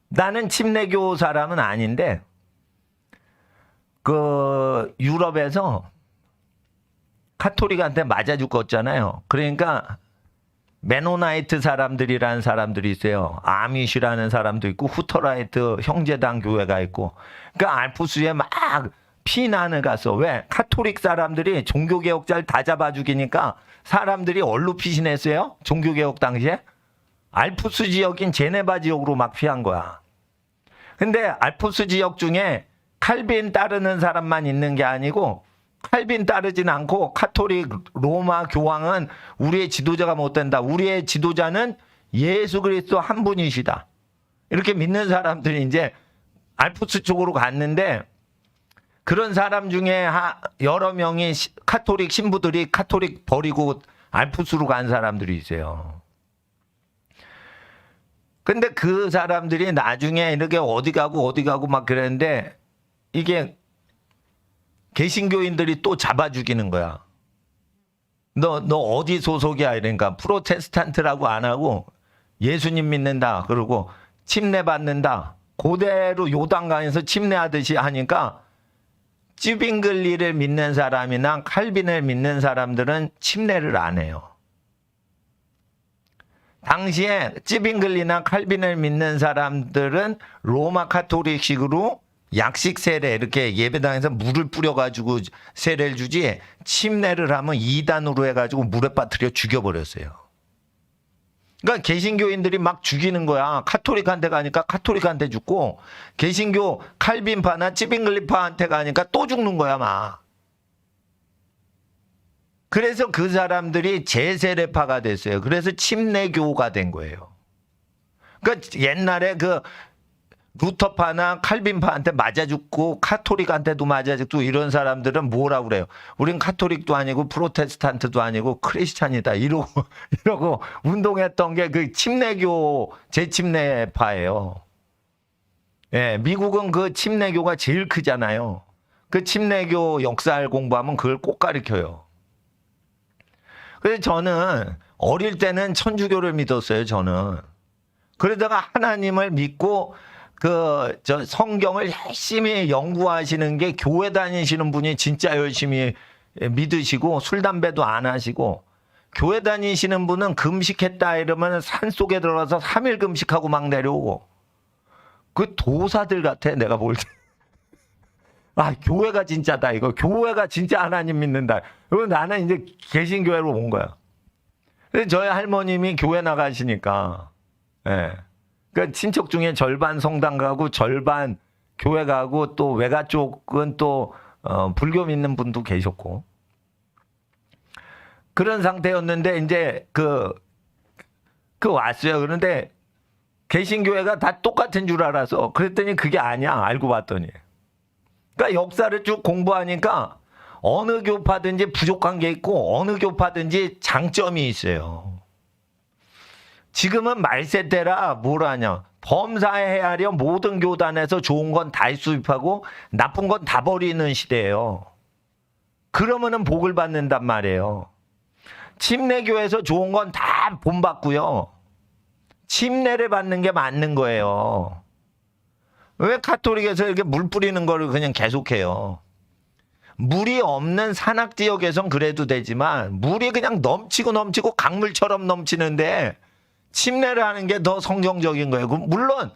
나는 침례교 사람은 아닌데 유럽에서 카톨릭한테 맞아 죽었잖아요. 그러니까 메노나이트 사람들이라는 사람들이 있어요. 아미시라는 사람도 있고 후터라이트 형제당 교회가 있고, 그러니까 알프스에 막 피난을 갔어. 왜? 카톨릭 사람들이 종교개혁자를 다 잡아 죽이니까 사람들이 어디로 피신했어요? 종교개혁 당시에? 알프스 지역인 제네바 지역으로 막 피한 거야. 근데 알프스 지역 중에 칼빈 따르는 사람만 있는 게 아니고 칼빈 따르진 않고 카톨릭 로마 교황은 우리의 지도자가 못 된다. 우리의 지도자는 예수 그리스도 한 분이시다. 이렇게 믿는 사람들이 이제 알프스 쪽으로 갔는데 그런 사람 중에 여러 명이 카톨릭 신부들이 카톨릭 버리고 알프스로 간 사람들이 있어요. 근데 그 사람들이 나중에 이렇게 어디 가고 막 그랬는데 이게 개신교인들이 또 잡아 죽이는 거야. 너 어디 소속이야? 이러니까 프로테스탄트라고 안 하고 예수님 믿는다. 그러고 침례 받는다. 그대로 요단강에서 침례하듯이 하니까 찌빙글리를 믿는 사람이나 칼빈을 믿는 사람들은 침례를 안 해요. 당시에 찌빙글리나 칼빈을 믿는 사람들은 로마 카톨릭식으로 약식 세례 이렇게 예배당에서 물을 뿌려가지고 세례를 주지 침례를 하면 이단으로 해가지고 물에 빠뜨려 죽여버렸어요. 그러니까 개신교인들이 막 죽이는 거야. 카톨릭한테 가니까 카톨릭한테 죽고 개신교 칼빈파나 찌빙글리파한테 가니까 또 죽는 거야 막. 그래서 그 사람들이 재세례파가 됐어요. 그래서 침례교가 된 거예요. 그러니까 옛날에 그 루터파나 칼빈파한테 맞아 죽고 카톨릭한테도 맞아 죽고 이런 사람들은 뭐라고 그래요? 우린 카톨릭도 아니고 프로테스탄트도 아니고 크리스찬이다 이러고 운동했던 게 그 침례교 재침례파예요. 예, 미국은 그 침례교가 제일 크잖아요. 그 침례교 역사를 공부하면 그걸 꼭 가르쳐요. 그래서 저는 어릴 때는 천주교를 믿었어요. 저는 그러다가 하나님을 믿고 저 성경을 열심히 연구하시는 게 교회 다니시는 분이 진짜 열심히 믿으시고 술 담배도 안 하시고 교회 다니시는 분은 금식했다 이러면 산속에 들어가서 3일 금식하고 막 내려오고 그 도사들 같아 내가 볼 때. 아 교회가 진짜다 이거. 교회가 진짜 하나님 믿는다. 그리고 나는 이제 개신교회로 온 거야. 그래서 저희 할머님이 교회 나가시니까 예. 그러니까 친척 중에 절반 성당 가고 절반 교회 가고 또 외가 쪽은 또 불교 믿는 분도 계셨고 그런 상태였는데 이제 그 왔어요. 그런데 개신교회가 다 똑같은 줄 알아서 그랬더니 그게 아니야. 알고 봤더니. 그러니까 역사를 쭉 공부하니까 어느 교파든지 부족한 게 있고 어느 교파든지 장점이 있어요. 지금은 말세때라 뭘 하냐. 범사해하려 모든 교단에서 좋은 건 다 수입하고 나쁜 건 다 버리는 시대예요. 그러면은 복을 받는단 말이에요. 침례교에서 좋은 건 다 본받고요. 침례를 받는 게 맞는 거예요. 왜 카톨릭에서 이렇게 물 뿌리는 거를 그냥 계속해요. 물이 없는 산악지역에선 그래도 되지만 물이 그냥 넘치고 강물처럼 넘치는데 침례를 하는 게 더 성경적인 거예요. 물론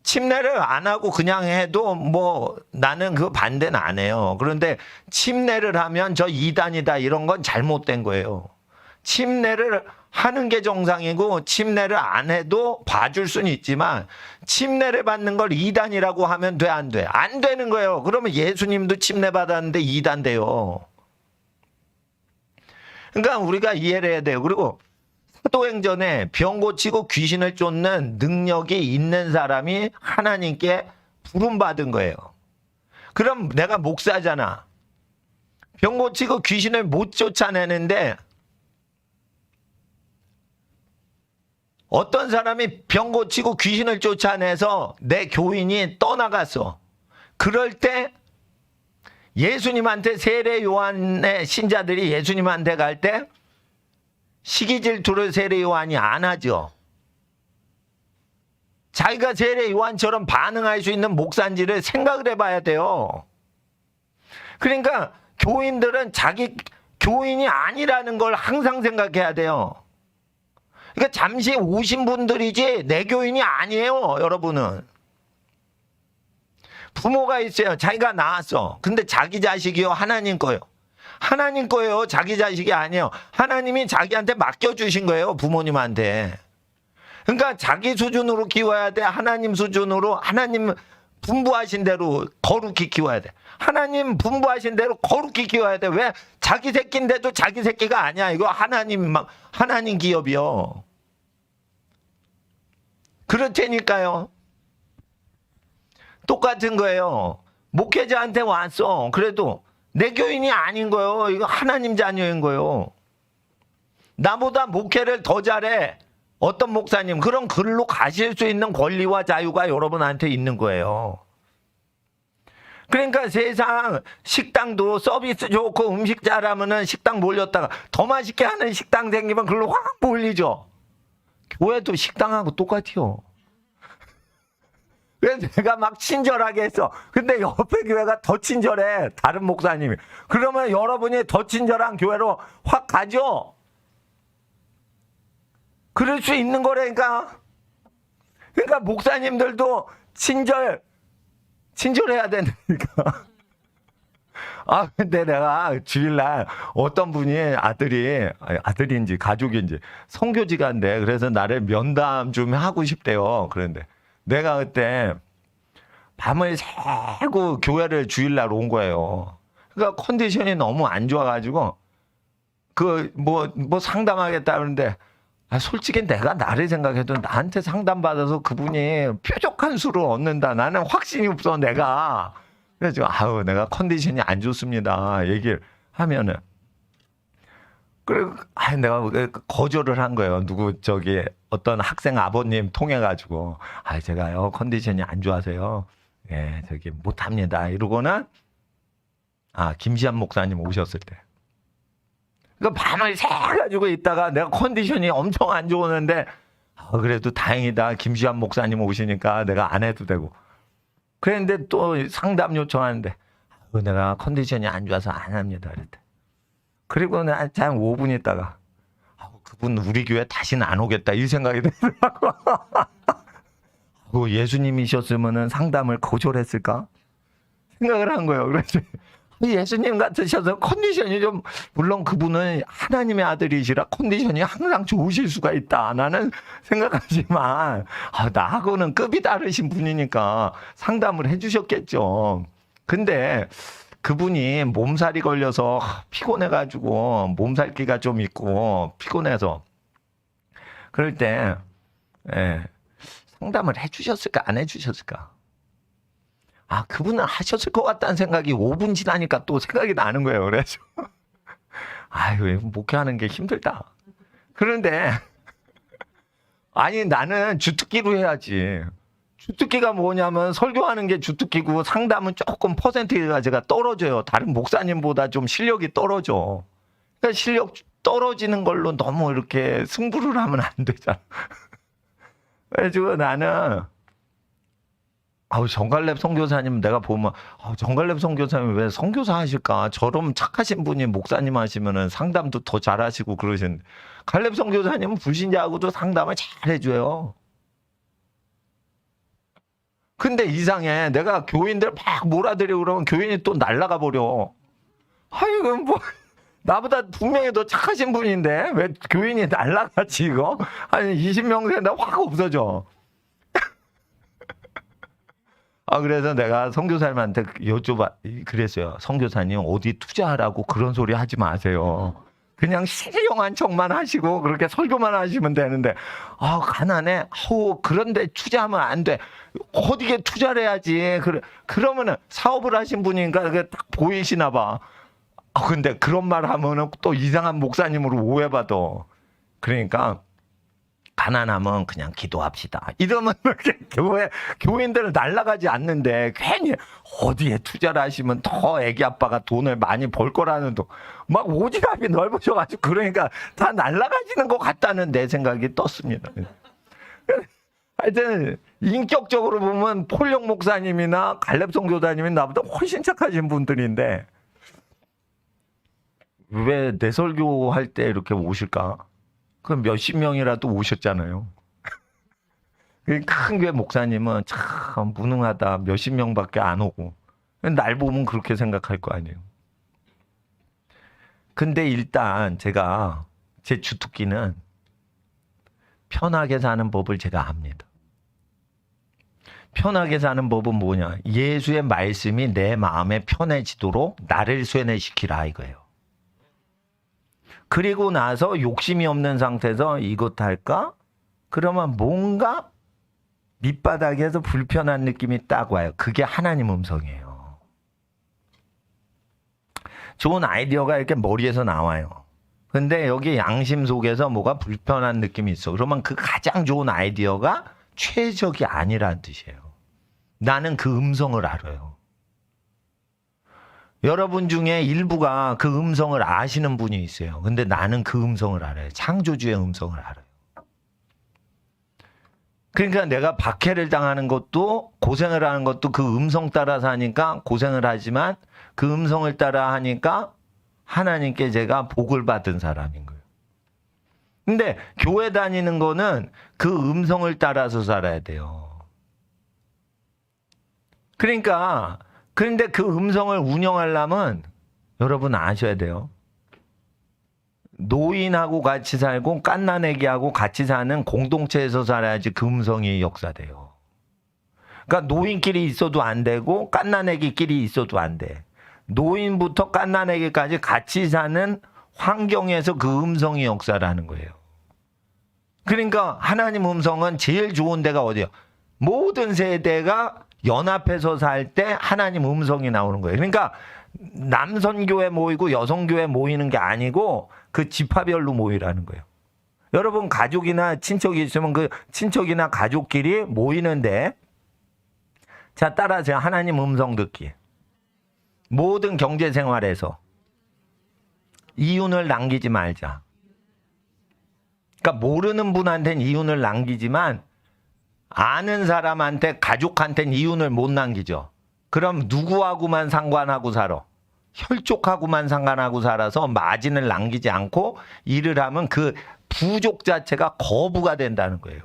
침례를 안 하고 그냥 해도 뭐 나는 그 반대는 안 해요. 그런데 침례를 하면 저 이단이다 이런 건 잘못된 거예요. 침례를 하는 게 정상이고 침례를 안 해도 봐줄 수는 있지만 침례를 받는 걸 이단이라고 하면 돼, 안 돼? 안 되는 거예요. 그러면 예수님도 침례 받았는데 이단 돼요. 그러니까 우리가 이해를 해야 돼요. 그리고 사도행전에 병 고치고 귀신을 쫓는 능력이 있는 사람이 하나님께 부름받은 거예요. 그럼 내가 목사잖아. 병 고치고 귀신을 못 쫓아내는데 어떤 사람이 병 고치고 귀신을 쫓아내서 내 교인이 떠나갔어. 그럴 때 예수님한테 세례 요한의 신자들이 예수님한테 갈 때 시기 질투를 세례 요한이 안 하죠. 자기가 세례 요한처럼 반응할 수 있는 목사인지를 생각을 해봐야 돼요. 그러니까 교인들은 자기 교인이 아니라는 걸 항상 생각해야 돼요. 그러니까 잠시 오신 분들이지 내 교인이 아니에요, 여러분은. 부모가 있어요. 자기가 낳았어. 근데 자기 자식이요, 하나님 거요. 하나님 거예요. 자기 자식이 아니에요. 하나님이 자기한테 맡겨주신 거예요. 부모님한테. 그러니까 자기 수준으로 키워야 돼. 하나님 수준으로, 하나님 분부하신 대로 거룩히 키워야 돼. 하나님 분부하신 대로 거룩히 키워야 돼. 왜? 자기 새끼인데도 자기 새끼가 아니야. 이거 하나님 기업이요. 그렇다니까요. 똑같은 거예요. 목회자한테 왔어. 그래도 내 교인이 아닌 거예요. 이거 하나님 자녀인 거예요. 나보다 목회를 더 잘해. 어떤 목사님, 그럼 글로 가실 수 있는 권리와 자유가 여러분한테 있는 거예요. 그러니까 세상 식당도 서비스 좋고 음식 잘하면은 식당 몰렸다가 더 맛있게 하는 식당 생기면 글로 확 몰리죠. 교회도 식당하고 똑같아요. 그래서 내가 막 친절하게 했어. 근데 옆에 교회가 더 친절해. 다른 목사님이. 그러면 여러분이 더 친절한 교회로 확 가죠. 그럴 수 있는 거라니까. 그러니까 목사님들도 친절해야 된다니까. 아, 근데 내가 주일날 어떤 분이 아들인지 가족인지 선교지간데 그래서 나를 면담 좀 하고 싶대요. 그런데 내가 그때 밤을 새고 교회를 주일날 온 거예요. 그러니까 컨디션이 너무 안 좋아가지고 뭐 상담하겠다는데 솔직히 내가 나를 생각해도 나한테 상담받아서 그분이 뾰족한 수를 얻는다. 나는 확신이 없어, 내가. 그래서 내가 컨디션이 안 좋습니다. 얘기를 하면은. 그래, 내가 거절을 한 거예요. 어떤 학생 아버님 통해가지고. 제가요, 컨디션이 안 좋아서요. 예, 못합니다. 이러고는, 김시한 목사님 오셨을 때. 그러니까 밤을 새가지고 있다가 내가 컨디션이 엄청 안 좋았는데, 그래도 다행이다. 김시한 목사님 오시니까 내가 안 해도 되고. 그랬는데 또 상담 요청하는데, 내가 컨디션이 안 좋아서 안 합니다. 그랬대. 그리고 한 5분 있다가, 그분 우리 교회 다시는 안 오겠다. 이 생각이 들더라고. 예수님이셨으면 상담을 거절했을까? 생각을 한 거예요. 그래서 예수님 같으셔서 컨디션이 좀, 물론 그분은 하나님의 아들이시라 컨디션이 항상 좋으실 수가 있다. 나는 생각하지만, 나하고는 급이 다르신 분이니까 상담을 해주셨겠죠. 근데 그분이 몸살이 걸려서 피곤해가지고 몸살기가 좀 있고 피곤해서 그럴 때, 상담을 해주셨을까? 안 해주셨을까? 그분은 하셨을 것 같다는 생각이 5분 지나니까 또 생각이 나는 거예요. 그래서, 목회하는 게 힘들다. 그런데, 나는 주특기로 해야지. 주특기가 뭐냐면 설교하는 게 주특기고 상담은 조금 퍼센티지가 떨어져요. 다른 목사님보다 좀 실력이 떨어져. 그러니까 실력 떨어지는 걸로 너무 이렇게 승부를 하면 안 되잖아. 그래가지고 나는, 정갈렙 선교사님 내가 보면 정갈렙 선교사님 왜 선교사 하실까? 저럼 착하신 분이 목사님 하시면은 상담도 더 잘하시고 그러시는데 갈렙 선교사님은 불신자하고도 상담을 잘 해줘요. 근데 이상해. 내가 교인들 막 몰아들이고 그러면 교인이 또 날아가 버려. 나보다 분명히 더 착하신 분인데 왜 교인이 날아가지 이거? 20명 된다 확 없어져. 그래서 내가 선교사님한테 그랬어요. 선교사님 어디 투자하라고 그런 소리 하지 마세요. 그냥 실용한 척만 하시고 그렇게 설교만 하시면 되는데 가난해. 그런데 투자하면 안 돼. 어디에 투자를 해야지. 그러면은 사업을 하신 분이니까 그게 딱 보이시나 봐. 근데 그런 말 하면은 또 이상한 목사님으로 오해받아. 그러니까 가난하면 그냥 기도합시다. 이러면 이렇게 교인들은 날아가지 않는데 괜히 어디에 투자를 하시면 더 애기 아빠가 돈을 많이 벌 거라는 막 오지랖이 넓어져가지고 그러니까 다 날아가지는 것 같다는 내 생각이 떴습니다. 하여튼 인격적으로 보면 폴령 목사님이나 갈렙 선교사님이 나보다 훨씬 착하신 분들인데 왜 내 설교할 때 이렇게 오실까? 그럼 몇십 명이라도 오셨잖아요. 큰 교회 목사님은 참 무능하다. 몇십 명밖에 안 오고. 날 보면 그렇게 생각할 거 아니에요. 근데 일단 제가 제 주특기는 편하게 사는 법을 제가 압니다. 편하게 사는 법은 뭐냐? 예수의 말씀이 내 마음에 편해지도록 나를 쇠뇌시키라 이거예요. 그리고 나서 욕심이 없는 상태에서 이것 할까? 그러면 뭔가 밑바닥에서 불편한 느낌이 딱 와요. 그게 하나님 음성이에요. 좋은 아이디어가 이렇게 머리에서 나와요. 근데 여기 양심 속에서 뭐가 불편한 느낌이 있어. 그러면 그 가장 좋은 아이디어가 최적이 아니라는 뜻이에요. 나는 그 음성을 알아요. 여러분 중에 일부가 그 음성을 아시는 분이 있어요. 근데 나는 그 음성을 알아요. 창조주의 음성을 알아요. 그러니까 내가 박해를 당하는 것도 고생을 하는 것도 그 음성 따라서 하니까 고생을 하지만 그 음성을 따라 하니까 하나님께 제가 복을 받은 사람인 거예요. 근데 교회 다니는 거는 그 음성을 따라서 살아야 돼요. 그러니까 그런데 그 음성을 운영하려면 여러분 아셔야 돼요. 노인하고 같이 살고 갓난아기하고 같이 사는 공동체에서 살아야지 그 음성이 역사돼요. 그러니까 노인끼리 있어도 안 되고 갓난아기끼리 있어도 안 돼. 노인부터 갓난아기까지 같이 사는 환경에서 그 음성이 역사라는 거예요. 그러니까 하나님 음성은 제일 좋은 데가 어디예요? 모든 세대가 연합해서 살 때 하나님 음성이 나오는 거예요. 그러니까 남선교회 모이고 여성교회 모이는 게 아니고 그 지파별로 모이라는 거예요. 여러분 가족이나 친척이 있으면 그 친척이나 가족끼리 모이는데 자 따라하세요. 하나님 음성 듣기. 모든 경제생활에서 이윤을 남기지 말자. 그러니까 모르는 분한테는 이윤을 남기지만 아는 사람한테 가족한테는 이윤을 못 남기죠. 그럼 누구하고만 상관하고 살아? 혈족하고만 상관하고 살아서 마진을 남기지 않고 일을 하면 그 부족 자체가 거부가 된다는 거예요.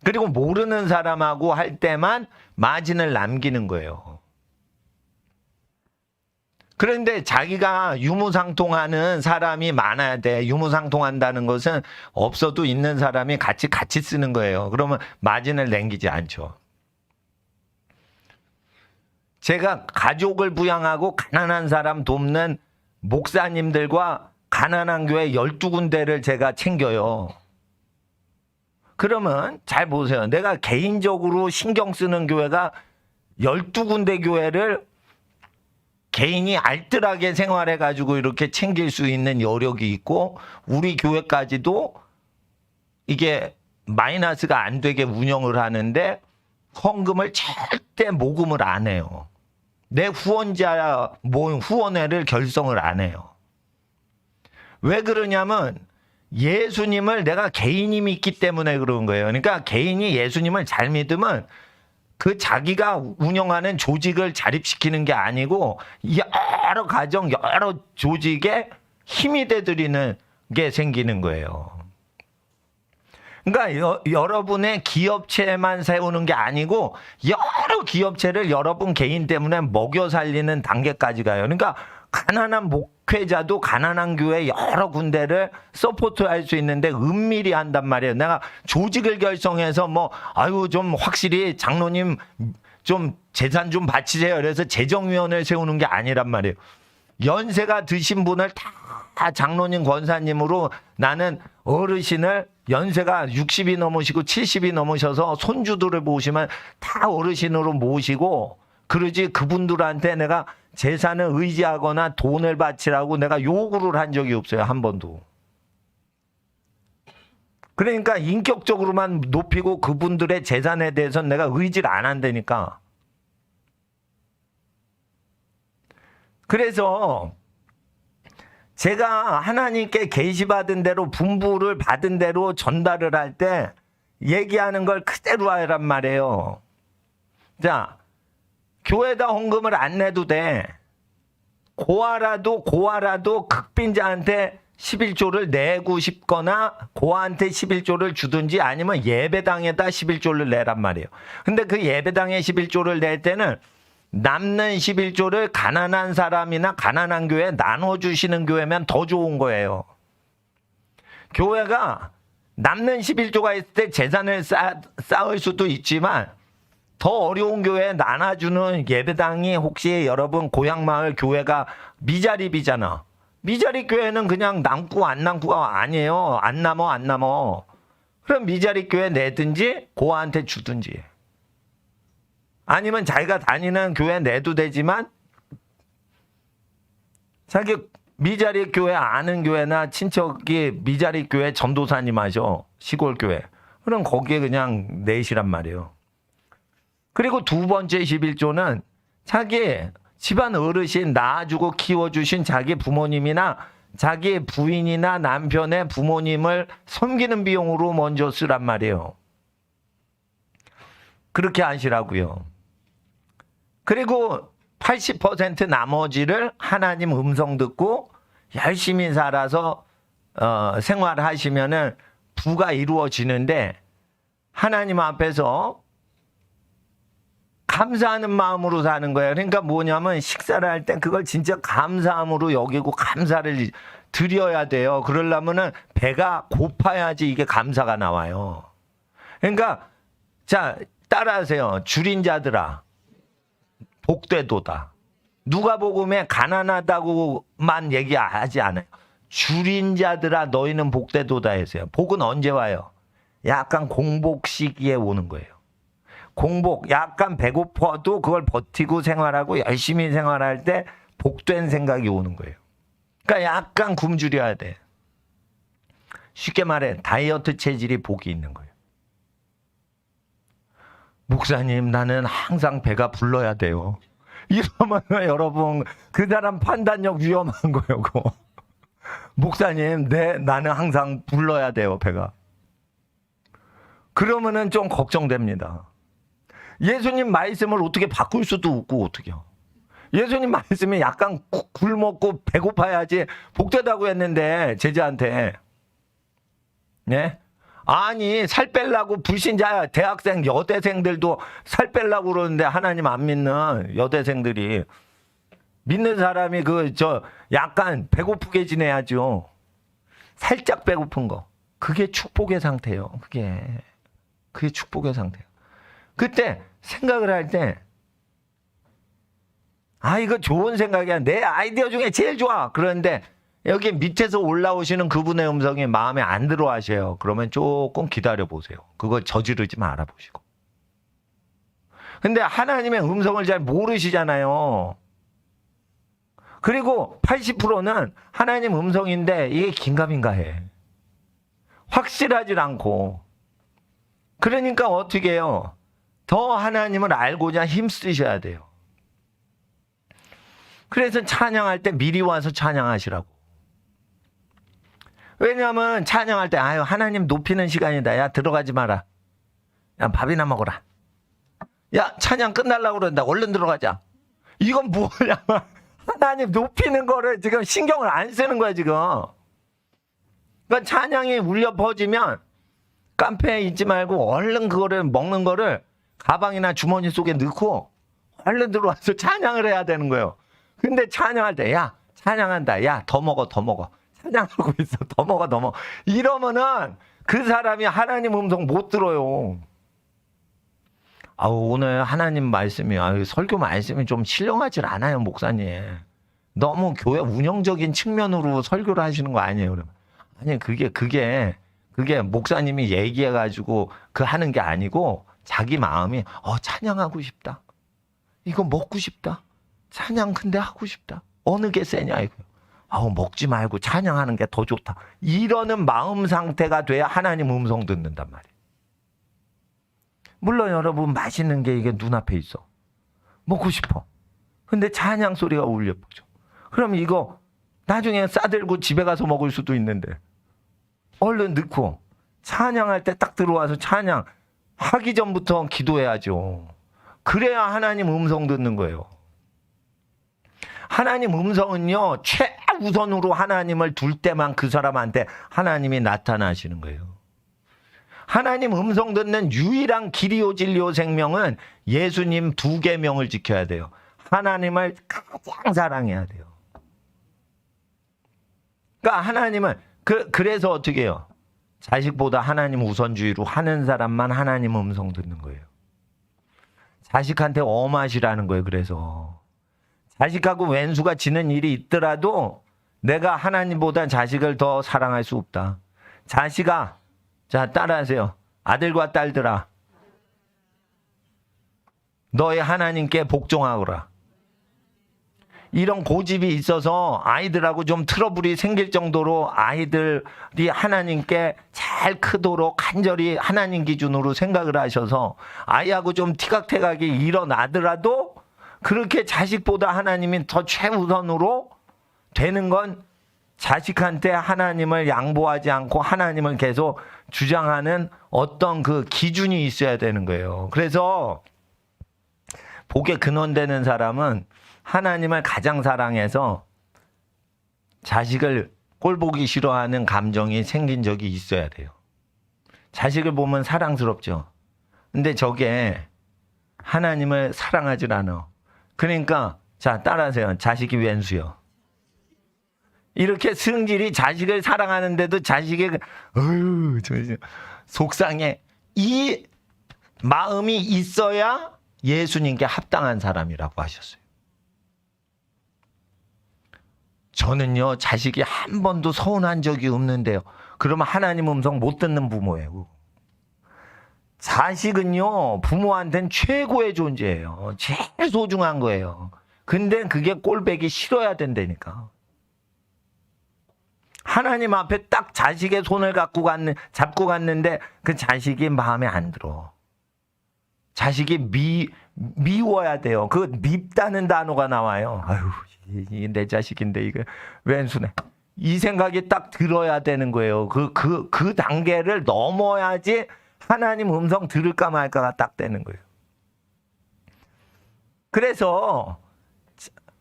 그리고 모르는 사람하고 할 때만 마진을 남기는 거예요. 그런데 자기가 유무상통하는 사람이 많아야 돼. 유무상통한다는 것은 없어도 있는 사람이 같이 쓰는 거예요. 그러면 마진을 남기지 않죠. 제가 가족을 부양하고 가난한 사람 돕는 목사님들과 가난한 교회 12군데를 제가 챙겨요. 그러면 잘 보세요. 내가 개인적으로 신경 쓰는 교회가 12군데 교회를 개인이 알뜰하게 생활해가지고 이렇게 챙길 수 있는 여력이 있고 우리 교회까지도 이게 마이너스가 안 되게 운영을 하는데 헌금을 절대 모금을 안 해요. 내 후원자 모임 후원회를 결성을 안 해요. 왜 그러냐면 예수님을 내가 개인이 믿기 때문에 그런 거예요. 그러니까 개인이 예수님을 잘 믿으면 그 자기가 운영하는 조직을 자립시키는 게 아니고 여러 가정, 여러 조직에 힘이 되드리는 게 생기는 거예요. 그러니까 여러분의 기업체만 세우는 게 아니고 여러 기업체를 여러분 개인 때문에 먹여 살리는 단계까지 가요. 그러니까 가난한 목회자도 가난한 교회 여러 군데를 서포트할 수 있는데 은밀히 한단 말이에요. 내가 조직을 결성해서 좀 확실히 장로님 좀 재산 좀 바치세요. 그래서 재정위원회를 세우는 게 아니란 말이에요. 연세가 드신 분을 다 장로님 권사님으로 나는 어르신을 연세가 60이 넘으시고 70이 넘으셔서 손주들을 모시면 다 어르신으로 모시고 그러지 그분들한테 내가 재산을 의지하거나 돈을 바치라고 내가 요구를 한 적이 없어요. 한 번도. 그러니까 인격적으로만 높이고 그분들의 재산에 대해서는 내가 의지를 안 한다니까. 그래서 제가 하나님께 계시받은 대로 분부를 받은 대로 전달을 할 때 얘기하는 걸 그대로 하란 말이에요. 자, 교회에다 헌금을 안 내도 돼. 고아라도 극빈자한테 11조를 내고 싶거나 고아한테 11조를 주든지 아니면 예배당에다 11조를 내란 말이에요. 근데 그 예배당에 11조를 낼 때는 남는 11조를 가난한 사람이나 가난한 교회에 나눠주시는 교회면 더 좋은 거예요. 교회가 남는 11조가 있을 때 재산을 쌓을 수도 있지만 더 어려운 교회에 나눠주는 예배당이 혹시 여러분 고향마을 교회가 미자립이잖아. 미자립 교회는 그냥 남고 안 남고가 아니에요. 안 남어. 그럼 미자립 교회 내든지 고아한테 주든지. 아니면 자기가 다니는 교회 내도 되지만 자기 미자립 교회 아는 교회나 친척이 미자립 교회 전도사님 하셔. 시골 교회. 그럼 거기에 그냥 내시란 말이에요. 그리고 두 번째 11조는 자기 집안 어르신 낳아주고 키워주신 자기 부모님이나 자기 부인이나 남편의 부모님을 섬기는 비용으로 먼저 쓰란 말이에요. 그렇게 하시라고요. 그리고 80% 나머지를 하나님 음성 듣고 열심히 살아서 생활하시면은 부가 이루어지는데 하나님 앞에서 감사하는 마음으로 사는 거예요. 그러니까 뭐냐면 식사를 할 때 그걸 진짜 감사함으로 여기고 감사를 드려야 돼요. 그러려면은 배가 고파야지 이게 감사가 나와요. 그러니까 자 따라하세요. 줄인 자들아 복되도다. 누가복음에 가난하다고만 얘기하지 않아요. 줄인 자들아 너희는 복되도다 했어요. 복은 언제 와요? 약간 공복 시기에 오는 거예요. 공복, 약간 배고파도 그걸 버티고 생활하고 열심히 생활할 때 복된 생각이 오는 거예요. 그러니까 약간 굶주려야 돼. 쉽게 말해 다이어트 체질이 복이 있는 거예요. 목사님 나는 항상 배가 불러야 돼요. 이러면 여러분 그 사람 판단력 위험한 거예요. 그거. 목사님 나는 항상 불러야 돼요 배가. 그러면은 좀 걱정됩니다. 예수님 말씀을 어떻게 바꿀 수도 없고 어떻게요. 예수님 말씀이 약간 굶었고 배고파야지 복되다고 했는데 제자한테 네? 아니 살 빼려고 불신자 대학생 여대생들도 살 빼려고 그러는데 하나님 안 믿는 여대생들이 믿는 사람이 약간 배고프게 지내야죠. 살짝 배고픈 거 그게 축복의 상태예요. 그게 축복의 상태예요. 그때 생각을 할 때 이거 좋은 생각이야. 내 아이디어 중에 제일 좋아. 그런데 여기 밑에서 올라오시는 그분의 음성이 마음에 안 들어 하셔요. 그러면 조금 기다려 보세요. 그거 저지르지 말아 보시고. 근데 하나님의 음성을 잘 모르시잖아요. 그리고 80%는 하나님 음성인데 이게 긴가민가해. 확실하지 않고. 그러니까 어떻게 해요? 더 하나님을 알고자 힘쓰셔야 돼요. 그래서 찬양할 때 미리 와서 찬양하시라고. 왜냐하면 찬양할 때 하나님 높이는 시간이다. 야 들어가지 마라. 야 밥이나 먹어라. 야 찬양 끝나려고 그런다. 얼른 들어가자. 이건 뭐냐면 하나님 높이는 거를 지금 신경을 안 쓰는 거야 지금. 그러니까 찬양이 울려 퍼지면 깜패에 있지 말고 얼른 그거를 먹는 거를 가방이나 주머니 속에 넣고 얼른 들어와서 찬양을 해야 되는 거예요. 근데 찬양할 때 야 찬양한다. 야 더 먹어. 찬양하고 있어. 더 먹어. 이러면은 그 사람이 하나님 음성 못 들어요. 오늘 하나님 말씀이 설교 말씀이 좀 신령하지 않아요 목사님. 너무 교회 운영적인 측면으로 설교를 하시는 거 아니에요? 그러면 아니 그게 목사님이 얘기해가지고 하는 게 아니고 자기 마음이 찬양하고 싶다. 이거 먹고 싶다. 찬양 근데 하고 싶다. 어느 게 세냐 이거. 먹지 말고 찬양하는 게 더 좋다. 이러는 마음 상태가 돼야 하나님 음성 듣는단 말이에요. 물론 여러분 맛있는 게 이게 눈앞에 있어. 먹고 싶어. 근데 찬양 소리가 울려보죠. 그럼 이거 나중에 싸들고 집에 가서 먹을 수도 있는데 얼른 넣고 찬양할 때 딱 들어와서 찬양 하기 전부터 기도해야죠. 그래야 하나님 음성 듣는 거예요. 하나님 음성은요 최고 최우선으로 하나님을 둘 때만 그 사람한테 하나님이 나타나시는 거예요. 하나님 음성 듣는 유일한 길이요 진리요 생명은 예수님 2계명을 지켜야 돼요. 하나님을 가장 사랑해야 돼요. 그러니까 하나님을 그래서 어떻게 해요? 자식보다 하나님 우선주의로 하는 사람만 하나님 음성 듣는 거예요. 자식한테 엄하시라는 거예요. 그래서 자식하고 왼수가 지는 일이 있더라도 내가 하나님보다 자식을 더 사랑할 수 없다. 자식아, 자 따라하세요. 아들과 딸들아, 너의 하나님께 복종하거라. 이런 고집이 있어서 아이들하고 좀 트러블이 생길 정도로 아이들이 하나님께 잘 크도록 간절히 하나님 기준으로 생각을 하셔서 아이하고 좀 티각태각이 일어나더라도 그렇게 자식보다 하나님이 더 최우선으로 되는 건 자식한테 하나님을 양보하지 않고 하나님을 계속 주장하는 어떤 그 기준이 있어야 되는 거예요. 그래서 복의 근원되는 사람은 하나님을 가장 사랑해서 자식을 꼴보기 싫어하는 감정이 생긴 적이 있어야 돼요. 자식을 보면 사랑스럽죠. 근데 저게 하나님을 사랑하질 않아. 그러니까 자 따라하세요. 자식이 왼수요. 이렇게 성질이 자식을 사랑하는데도 자식이 속상해. 이 마음이 있어야 예수님께 합당한 사람이라고 하셨어요. 저는요 자식이 한 번도 서운한 적이 없는데요. 그러면 하나님 음성 못 듣는 부모예요. 자식은요 부모한테는 최고의 존재예요. 제일 소중한 거예요. 근데 그게 꼴배기 싫어야 된다니까. 하나님 앞에 딱 자식의 손을 잡고 갔는데 그 자식이 마음에 안 들어. 자식이 미워야 돼요. 그 밉다는 단어가 나와요. 아유, 이게 내 자식인데 이게 왼수네. 이 생각이 딱 들어야 되는 거예요. 그 단계를 넘어야지 하나님 음성 들을까 말까가 딱 되는 거예요. 그래서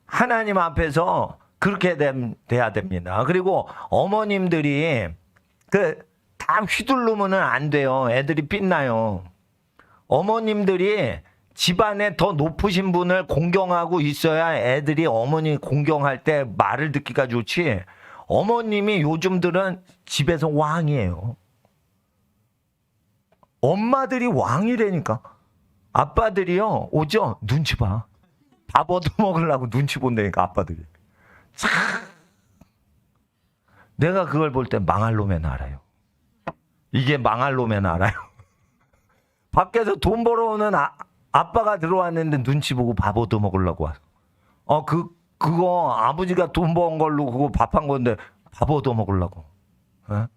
하나님 앞에서 그렇게 돼야 됩니다. 그리고 어머님들이 다 휘둘르면은 안 돼요. 애들이 삔나요. 어머님들이 집안에 더 높으신 분을 공경하고 있어야 애들이 어머니 공경할 때 말을 듣기가 좋지. 어머님이 요즘들은 집에서 왕이에요. 엄마들이 왕이라니까. 아빠들이요 오죠? 눈치 봐. 밥 얻어먹으려고 눈치 본다니까 아빠들이. 참. 내가 그걸 볼 때 망할 놈의 나라요. 이게 망할 놈의 나라요. 밖에서 돈 벌어오는 아빠가 들어왔는데 눈치 보고 밥 얻어먹으려고 와서. 그거 아버지가 돈 번 걸로 그거 밥 한 건데 밥 얻어먹으려고. 에?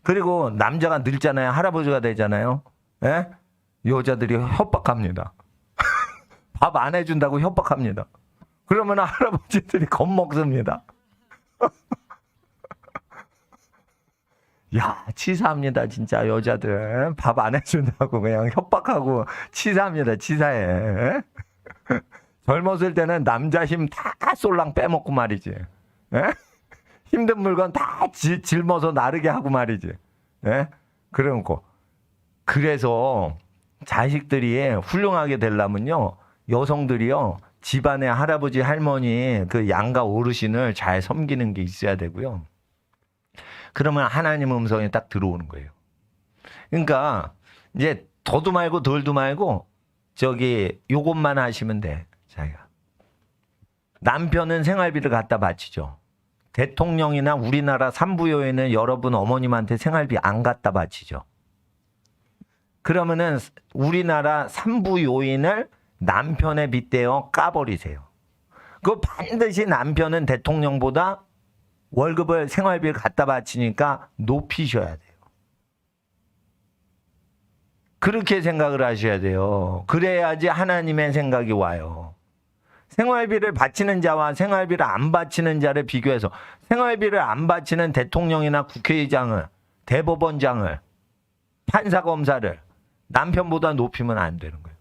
그리고 남자가 늙잖아요. 할아버지가 되잖아요. 에? 여자들이 협박합니다. 밥 안 해준다고 협박합니다. 그러면 할아버지들이 겁먹습니다. 야, 치사합니다. 진짜 여자들 밥 안 해준다고 그냥 협박하고 치사합니다. 치사해. 젊었을 때는 남자 힘 다 쏠랑 빼먹고 말이지. 에? 힘든 물건 다 짊어서 나르게 하고 말이지. 에? 그래서 자식들이 훌륭하게 되려면요. 여성들이요. 집안의 할아버지, 할머니, 그 양가 어르신을 잘 섬기는 게 있어야 되고요. 그러면 하나님 음성이 딱 들어오는 거예요. 그러니까 이제 더도 말고 덜도 말고 요것만 하시면 돼. 자기가. 남편은 생활비를 갖다 바치죠. 대통령이나 우리나라 산부요인은 여러분 어머님한테 생활비 안 갖다 바치죠. 그러면은 우리나라 산부요인을 남편에 빗대어 까버리세요. 그 반드시 남편은 대통령보다 월급을 생활비를 갖다 바치니까 높이셔야 돼요. 그렇게 생각을 하셔야 돼요. 그래야지 하나님의 생각이 와요. 생활비를 바치는 자와 생활비를 안 바치는 자를 비교해서 생활비를 안 바치는 대통령이나 국회의장을, 대법원장을, 판사검사를 남편보다 높이면 안 되는 거예요.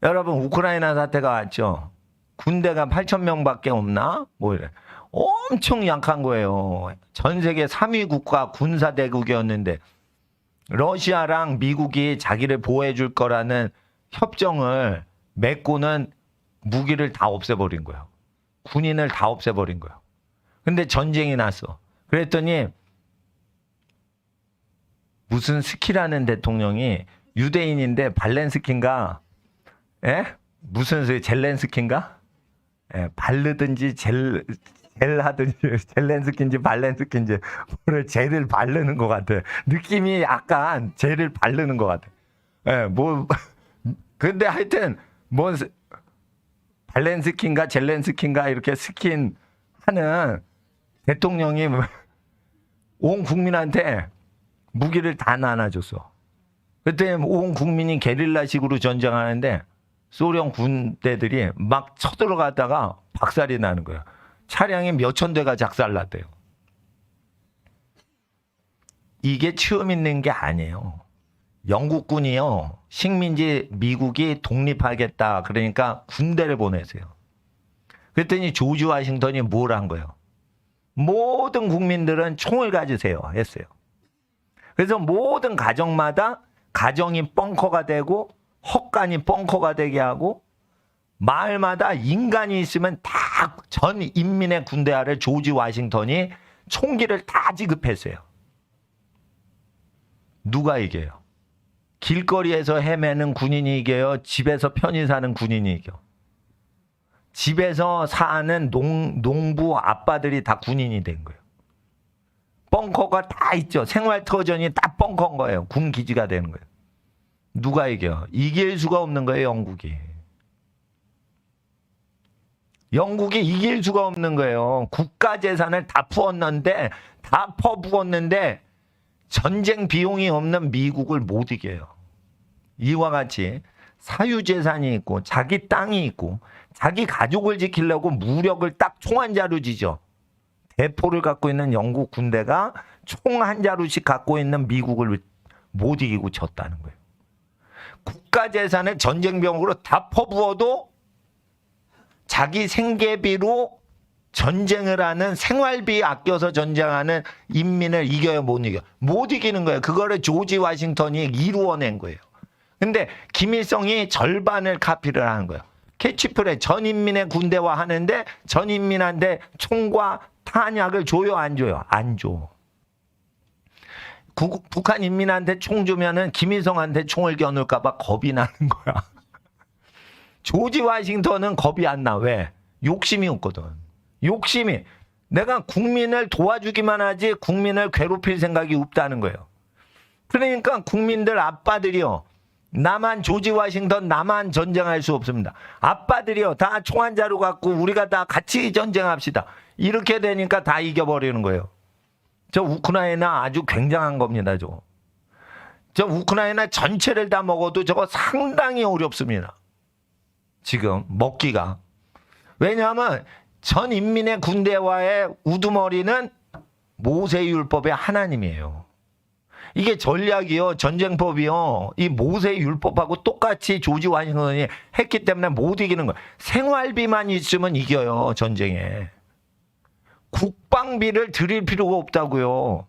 여러분 우크라이나 사태가 왔죠. 군대가 8,000명밖에 없나? 뭐 이래. 엄청 약한 거예요. 전 세계 3위 국가 군사대국이었는데 러시아랑 미국이 자기를 보호해 줄 거라는 협정을 맺고는 무기를 다 없애버린 거예요. 군인을 다 없애버린 거예요. 근데 전쟁이 났어. 그랬더니 무슨 스키라는 대통령이 유대인인데 발렌스키인가? 예? 무슨 젤렌스키인가? 예, 바르든지 젤하든지 젤렌스키인지 발렌스키인지 뭐를 젤을 바르는 것 같아. 느낌이 약간 젤을 바르는 것 같아. 예, 뭐 근데 하여튼 뭐 발렌스키인가 젤렌스키인가 이렇게 스킨 하는 대통령이 온 국민한테 무기를 다 나눠줬어. 그때 온 국민이 게릴라식으로 전쟁하는데 소련 군대들이 막 쳐들어가다가 박살이 나는 거야. 차량이 몇천 대가 작살났대요. 이게 처음 있는 게 아니에요. 영국군이요. 식민지 미국이 독립하겠다. 그러니까 군대를 보내세요. 그랬더니 조지 워싱턴이 뭘 한 거예요? 모든 국민들은 총을 가지세요. 했어요. 그래서 모든 가정마다 가정이 벙커가 되고 헛간이 벙커가 되게 하고 마을마다 인간이 있으면 다 전 인민의 군대 아래 조지 워싱턴이 총기를 다 지급했어요. 누가 이겨요? 길거리에서 헤매는 군인이 이겨요? 집에서 편히 사는 군인이 이겨? 집에서 사는 농부 아빠들이 다 군인이 된 거예요. 벙커가 다 있죠. 생활터전이 다 벙커인 거예요. 군 기지가 되는 거예요. 누가 이겨? 이길 수가 없는 거예요, 영국이. 영국이 이길 수가 없는 거예요. 국가 재산을 다 퍼부었는데 전쟁 비용이 없는 미국을 못 이겨요. 이와 같이 사유재산이 있고 자기 땅이 있고 자기 가족을 지키려고 무력을 딱 총 한 자루지죠. 대포를 갖고 있는 영국 군대가 총 한 자루씩 갖고 있는 미국을 못 이기고 졌다는 거예요. 국가 재산을 전쟁병으로 다 퍼부어도 자기 생계비로 전쟁을 하는 생활비 아껴서 전쟁하는 인민을 이겨요, 못 이겨? 못 이기는 거예요. 그거를 조지 워싱턴이 이루어낸 거예요. 근데 김일성이 절반을 카피를 하는 거예요. 캐치프레 전 인민의 군대화 하는데 전 인민한테 총과 탄약을 줘요, 안 줘요? 안 줘. 북한 인민한테 총 주면은 김일성한테 총을 겨눌까 봐 겁이 나는 거야. 조지 워싱턴은 겁이 안 나. 왜? 욕심이 없거든. 욕심이. 내가 국민을 도와주기만 하지 국민을 괴롭힐 생각이 없다는 거예요. 그러니까 국민들 아빠들이요. 나만 조지 워싱턴 나만 전쟁할 수 없습니다. 아빠들이요. 다 총 한 자루 갖고 우리가 다 같이 전쟁합시다. 이렇게 되니까 다 이겨버리는 거예요. 저 우크라이나 아주 굉장한 겁니다. 저 우크라이나 전체를 다 먹어도 저거 상당히 어렵습니다. 지금 먹기가. 왜냐하면 전 인민의 군대와의 우두머리는 모세율법의 하나님이에요. 이게 전략이요, 전쟁법이요. 이 모세율법하고 똑같이 조지 워싱턴이 했기 때문에 못 이기는 거예요. 생활비만 있으면 이겨요, 전쟁에. 국방비를 드릴 필요가 없다고요.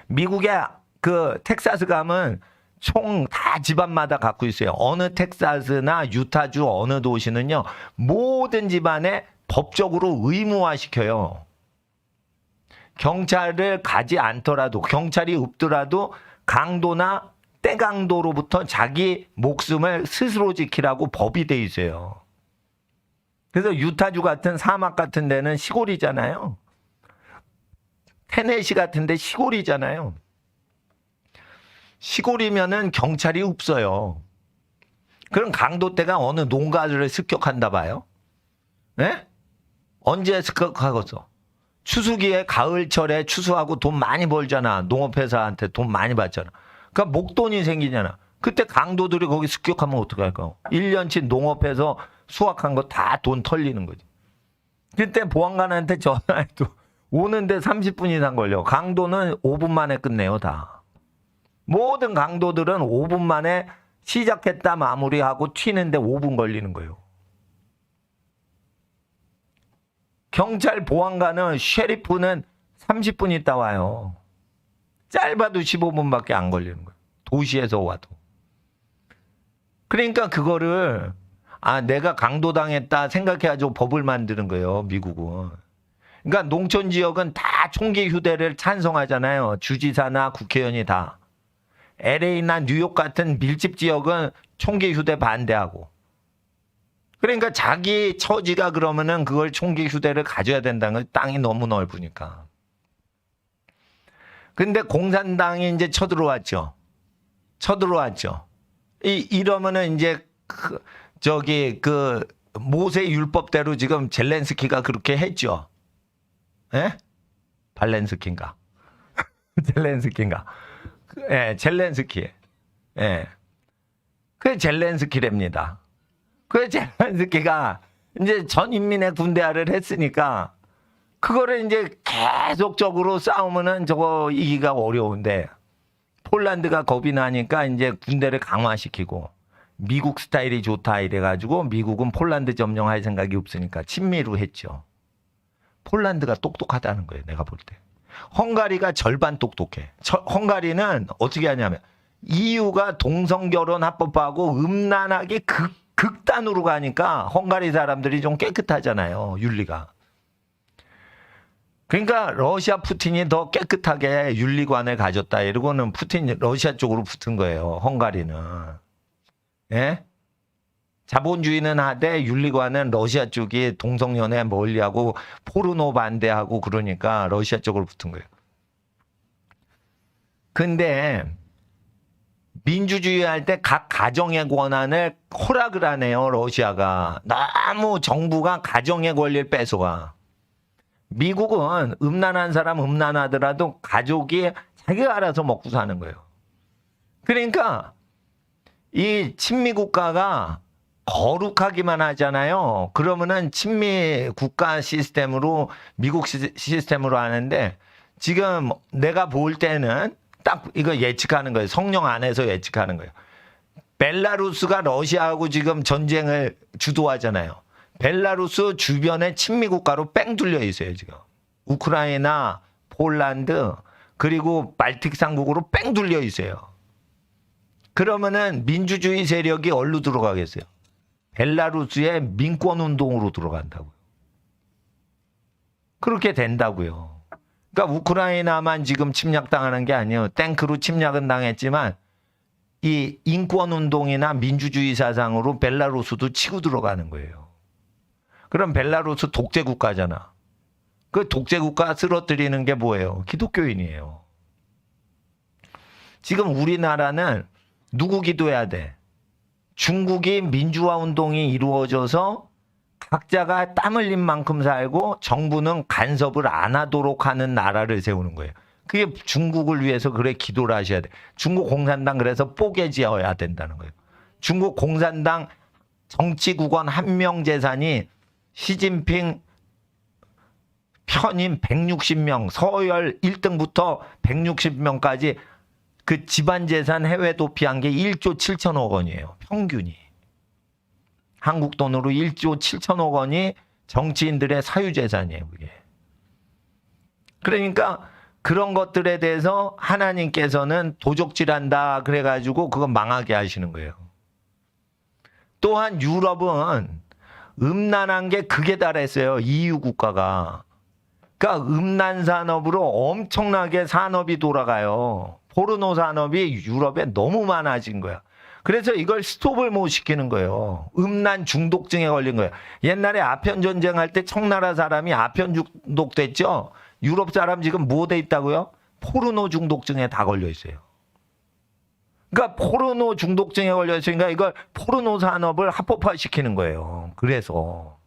미국의 그 텍사스 가면 총 다 집안마다 갖고 있어요. 어느 텍사스나 유타주 어느 도시는요, 모든 집안에 법적으로 의무화시켜요. 경찰을 가지 않더라도, 경찰이 없더라도 강도나 떼강도로부터 자기 목숨을 스스로 지키라고 법이 돼 있어요. 그래서 유타주 같은 사막 같은 데는 시골이잖아요. 테네시 같은 데 시골이잖아요. 시골이면은 경찰이 없어요. 그럼 강도떼가 어느 농가를 습격한다 봐요. 네? 언제 습격하겠어? 추수기에 가을철에 추수하고 돈 많이 벌잖아. 농업회사한테 돈 많이 받잖아. 그러니까 목돈이 생기잖아. 그때 강도들이 거기 습격하면 어떡할까? 1년치 농업해서 수확한 거 다 돈 털리는 거지. 그때 보안관한테 전화해도 오는데 30분 이상 걸려. 강도는 5분 만에 끝내요, 다. 모든 강도들은 5분 만에 시작했다 마무리하고 튀는데 5분 걸리는 거예요. 경찰 보안관은 셰리프는 30분 있다 와요. 짧아도 15분밖에 안 걸리는 거예요. 도시에서 와도. 그러니까 그거를 내가 강도당했다 생각해가지고 법을 만드는 거예요. 미국은. 그러니까 농촌 지역은 다 총기 휴대를 찬성하잖아요. 주지사나 국회의원이 다. LA나 뉴욕 같은 밀집 지역은 총기 휴대 반대하고. 그러니까 자기 처지가 그러면은 그걸 총기 휴대를 가져야 된다는 거예요. 땅이 너무 넓으니까. 근데 공산당이 이제 쳐들어왔죠. 이러면은 이제 모세 율법대로 지금 젤렌스키가 그렇게 했죠. 예? 발렌스키인가? 젤렌스키인가? 예, 젤렌스키. 예. 그 젤렌스키랍니다. 그 젤렌스키가 이제 전 인민의 군대화를 했으니까 그거를 이제 계속적으로 싸우면은 저거 이기가 어려운데 폴란드가 겁이 나니까 이제 군대를 강화시키고 미국 스타일이 좋다 이래가지고 미국은 폴란드 점령할 생각이 없으니까 친미로 했죠. 폴란드가 똑똑하다는 거예요. 내가 볼 때. 헝가리가 절반 똑똑해. 헝가리는 어떻게 하냐면 EU가 동성결혼 합법하고 음란하게 극단으로 가니까 헝가리 사람들이 좀 깨끗하잖아요. 윤리가. 그러니까 러시아 푸틴이 더 깨끗하게 윤리관을 가졌다. 이러고는 푸틴 러시아 쪽으로 붙은 거예요. 헝가리는. 예? 자본주의는 하되 윤리관은 러시아 쪽이 동성연애 멀리하고 포르노 반대하고 그러니까 러시아 쪽으로 붙은 거예요. 근데 민주주의 할 때 각 가정의 권한을 허락을 하네요. 러시아가. 너무 정부가 가정의 권리를 뺏어가. 미국은 음란한 사람 음란하더라도 가족이 자기가 알아서 먹고 사는 거예요. 그러니까 이 친미 국가가 거룩하기만 하잖아요. 그러면은 친미 국가 시스템으로 미국 시스템으로 하는데 지금 내가 볼 때는 딱 이거 예측하는 거예요. 성령 안에서 예측하는 거예요. 벨라루스가 러시아하고 지금 전쟁을 주도하잖아요. 벨라루스 주변에 친미 국가로 뺑 둘려 있어요, 지금. 우크라이나, 폴란드, 그리고 발틱 삼국으로 뺑 둘려 있어요. 그러면은 민주주의 세력이 어디로 들어가겠어요? 벨라루스의 민권 운동으로 들어간다고요. 그렇게 된다고요. 그러니까 우크라이나만 지금 침략당하는 게 아니에요. 탱크로 침략은 당했지만 이 인권 운동이나 민주주의 사상으로 벨라루스도 치고 들어가는 거예요. 그럼 벨라루스 독재 국가잖아. 그 독재 국가 쓰러뜨리는 게 뭐예요? 기독교인이에요. 지금 우리나라는 누구 기도해야 돼? 중국이 민주화 운동이 이루어져서 각자가 땀 흘린 만큼 살고 정부는 간섭을 안 하도록 하는 나라를 세우는 거예요. 그게 중국을 위해서 그래 기도를 하셔야 돼. 중국 공산당 그래서 뽀개 지어야 된다는 거예요. 중국 공산당 정치국원 한 명 재산이 시진핑 편임 160명, 서열 1등부터 160명까지 그 집안 재산 해외 도피한 게 1조 7천억 원이에요. 평균이. 한국 돈으로 1조 7천억 원이 정치인들의 사유 재산이에요. 그게. 그러니까 그런 것들에 대해서 하나님께서는 도적질한다 그래가지고 그거 망하게 하시는 거예요. 또한 유럽은 음란한 게 극에 달했어요. EU 국가가. 그러니까 음란 산업으로 엄청나게 산업이 돌아가요. 포르노 산업이 유럽에 너무 많아진 거야. 그래서 이걸 스톱을 못 시키는 거예요. 음란 중독증에 걸린 거예요. 옛날에 아편 전쟁할 때 청나라 사람이 아편 중독됐죠. 유럽 사람 지금 뭐 돼 있다고요? 포르노 중독증에 다 걸려 있어요. 그러니까 포르노 중독증에 걸려 있으니까 이걸 포르노 산업을 합법화 시키는 거예요. 그래서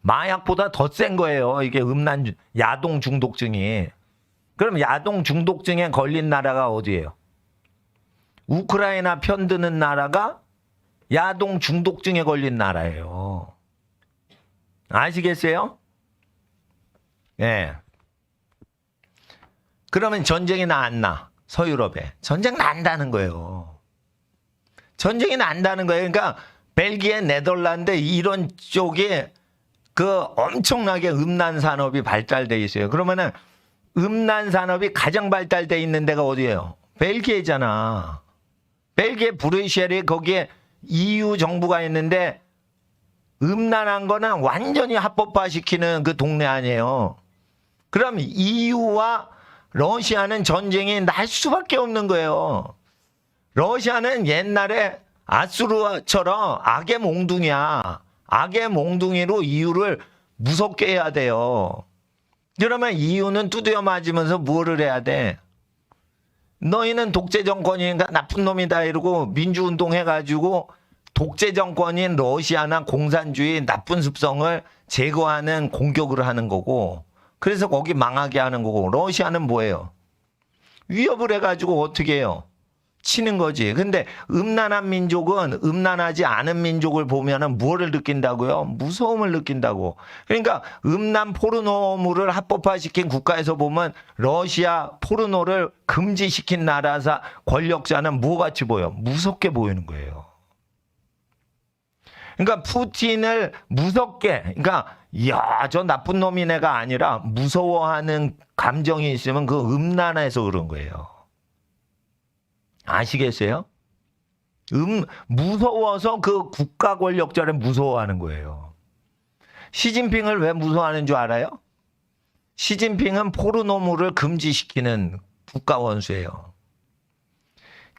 마약보다 더 센 거예요. 이게 음란 야동 중독증이. 그럼 야동 중독증에 걸린 나라가 어디예요? 우크라이나 편드는 나라가 야동 중독증에 걸린 나라예요. 아시겠어요? 예. 네. 그러면 전쟁이 나 안 나? 서유럽에. 전쟁 난다는 거예요. 전쟁이 난다는 거예요. 그러니까 벨기에, 네덜란드 이런 쪽에 그 엄청나게 음란 산업이 발달돼 있어요. 그러면은 음란 산업이 가장 발달돼 있는 데가 어디예요? 벨기에잖아. 벨기에 브뤼셀이 거기에 EU 정부가 있는데 음란한 거는 완전히 합법화시키는 그 동네 아니에요. 그럼 EU와 러시아는 전쟁이 날 수밖에 없는 거예요. 러시아는 옛날에 아수르처럼 악의 몽둥이야. 악의 몽둥이로 EU를 무섭게 해야 돼요. 그러면 EU는 두드려 맞으면서 뭐를 해야 돼? 너희는 독재 정권이니까 나쁜 놈이다 이러고 민주운동 해가지고 독재 정권인 러시아나 공산주의 나쁜 습성을 제거하는 공격을 하는 거고, 그래서 거기 망하게 하는 거고, 러시아는 뭐예요? 위협을 해가지고 어떻게 해요? 치는 거지. 근데 음란한 민족은 음란하지 않은 민족을 보면은 무엇을 느낀다고요? 무서움을 느낀다고. 그러니까 음란 포르노물을 합법화시킨 국가에서 보면 러시아 포르노를 금지시킨 나라사 권력자는 뭐같이 보여? 무섭게 보이는 거예요. 그러니까 푸틴을 무섭게, 그러니까 야, 저 나쁜 놈이네가 아니라 무서워하는 감정이 있으면 그 음란해서 그런 거예요. 아시겠어요? 무서워서 그 국가 권력자를 무서워하는 거예요. 시진핑을 왜 무서워하는 줄 알아요? 시진핑은 포르노물을 금지시키는 국가 원수예요.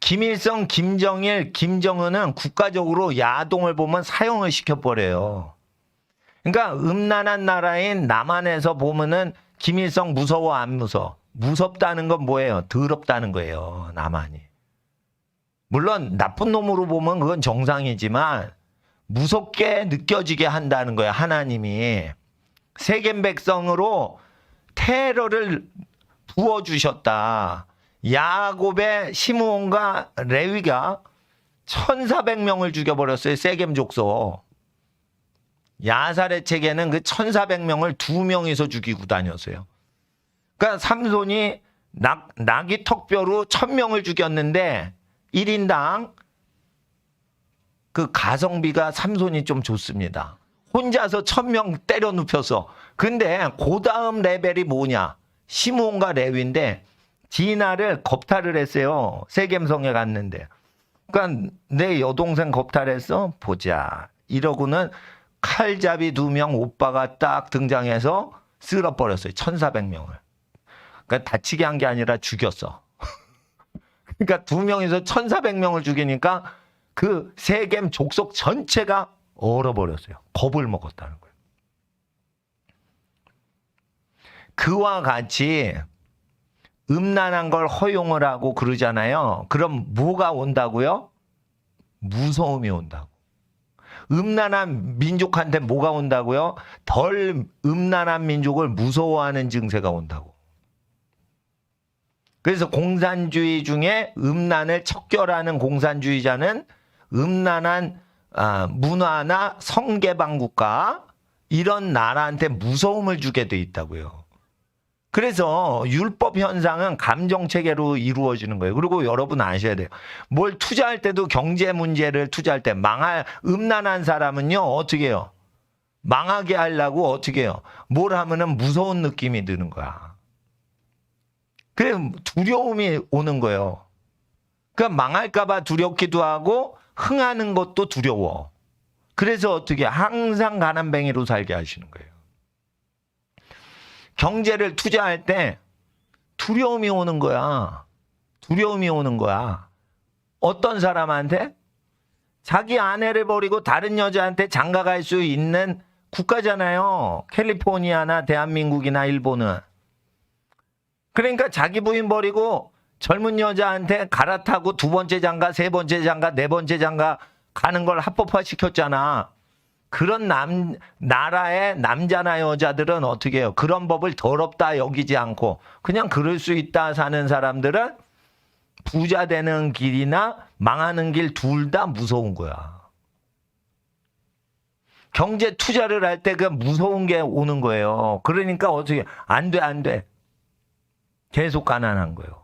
김일성, 김정일, 김정은은 국가적으로 야동을 보면 사형을 시켜버려요. 그러니까 음란한 나라인 남한에서 보면은 김일성 무서워 안 무서워? 무섭다는 건 뭐예요? 더럽다는 거예요. 남한이. 물론 나쁜 놈으로 보면 그건 정상이지만 무섭게 느껴지게 한다는 거예요. 하나님이 세겜 백성으로 테러를 부어주셨다. 야곱의 시므온과 레위가 1400명을 죽여버렸어요. 세겜 족속. 야살의 책에는 그 1400명을 2명이서 죽이고 다녔어요. 그러니까 삼손이 낙이 턱뼈로 1000명을 죽였는데 1인당 그 가성비가 삼손이 좀 좋습니다. 혼자서 1000명 때려 눕혀서. 근데 그 다음 레벨이 뭐냐? 시므온과 레위인데 디나를 겁탈을 했어요. 세겜성에 갔는데. 그러니까 내 여동생 겁탈했어? 보자. 이러고는 칼잡이 2명 오빠가 딱 등장해서 쓸어버렸어요. 1400명을. 그러니까 다치게 한 게 아니라 죽였어. 그러니까 2명에서 1400명을 죽이니까 그 세겜 족속 전체가 얼어버렸어요. 겁을 먹었다는 거예요. 그와 같이 음란한 걸 허용을 하고 그러잖아요. 그럼 뭐가 온다고요? 무서움이 온다고. 음란한 민족한테 뭐가 온다고요? 덜 음란한 민족을 무서워하는 증세가 온다고. 그래서 공산주의 중에 음란을 척결하는 공산주의자는 음란한 문화나 성개방 국가 이런 나라한테 무서움을 주게 돼 있다고요. 그래서 율법 현상은 감정 체계로 이루어지는 거예요. 그리고 여러분 아셔야 돼요. 뭘 투자할 때도 경제 문제를 투자할 때 음란한 사람은요 어떻게 해요? 망하게 하려고 어떻게 해요? 뭘 하면은 무서운 느낌이 드는 거야. 그래 두려움이 오는 거예요. 그러니까 망할까봐 두렵기도 하고 흥하는 것도 두려워. 그래서 어떻게 항상 가난뱅이로 살게 하시는 거예요. 경제를 투자할 때 두려움이 오는 거야. 두려움이 오는 거야. 어떤 사람한테? 자기 아내를 버리고 다른 여자한테 장가갈 수 있는 국가잖아요. 캘리포니아나 대한민국이나 일본은. 그러니까 자기 부인 버리고 젊은 여자한테 갈아타고 2번째 장가, 3번째 장가, 4번째 장가 가는 걸 합법화 시켰잖아. 그런 나라의 남자나 여자들은 어떻게 해요? 그런 법을 더럽다 여기지 않고 그냥 그럴 수 있다 사는 사람들은 부자 되는 길이나 망하는 길 둘 다 무서운 거야. 경제 투자를 할 때 그 무서운 게 오는 거예요. 그러니까 어떻게 안 돼, 안 돼. 계속 가난한 거예요.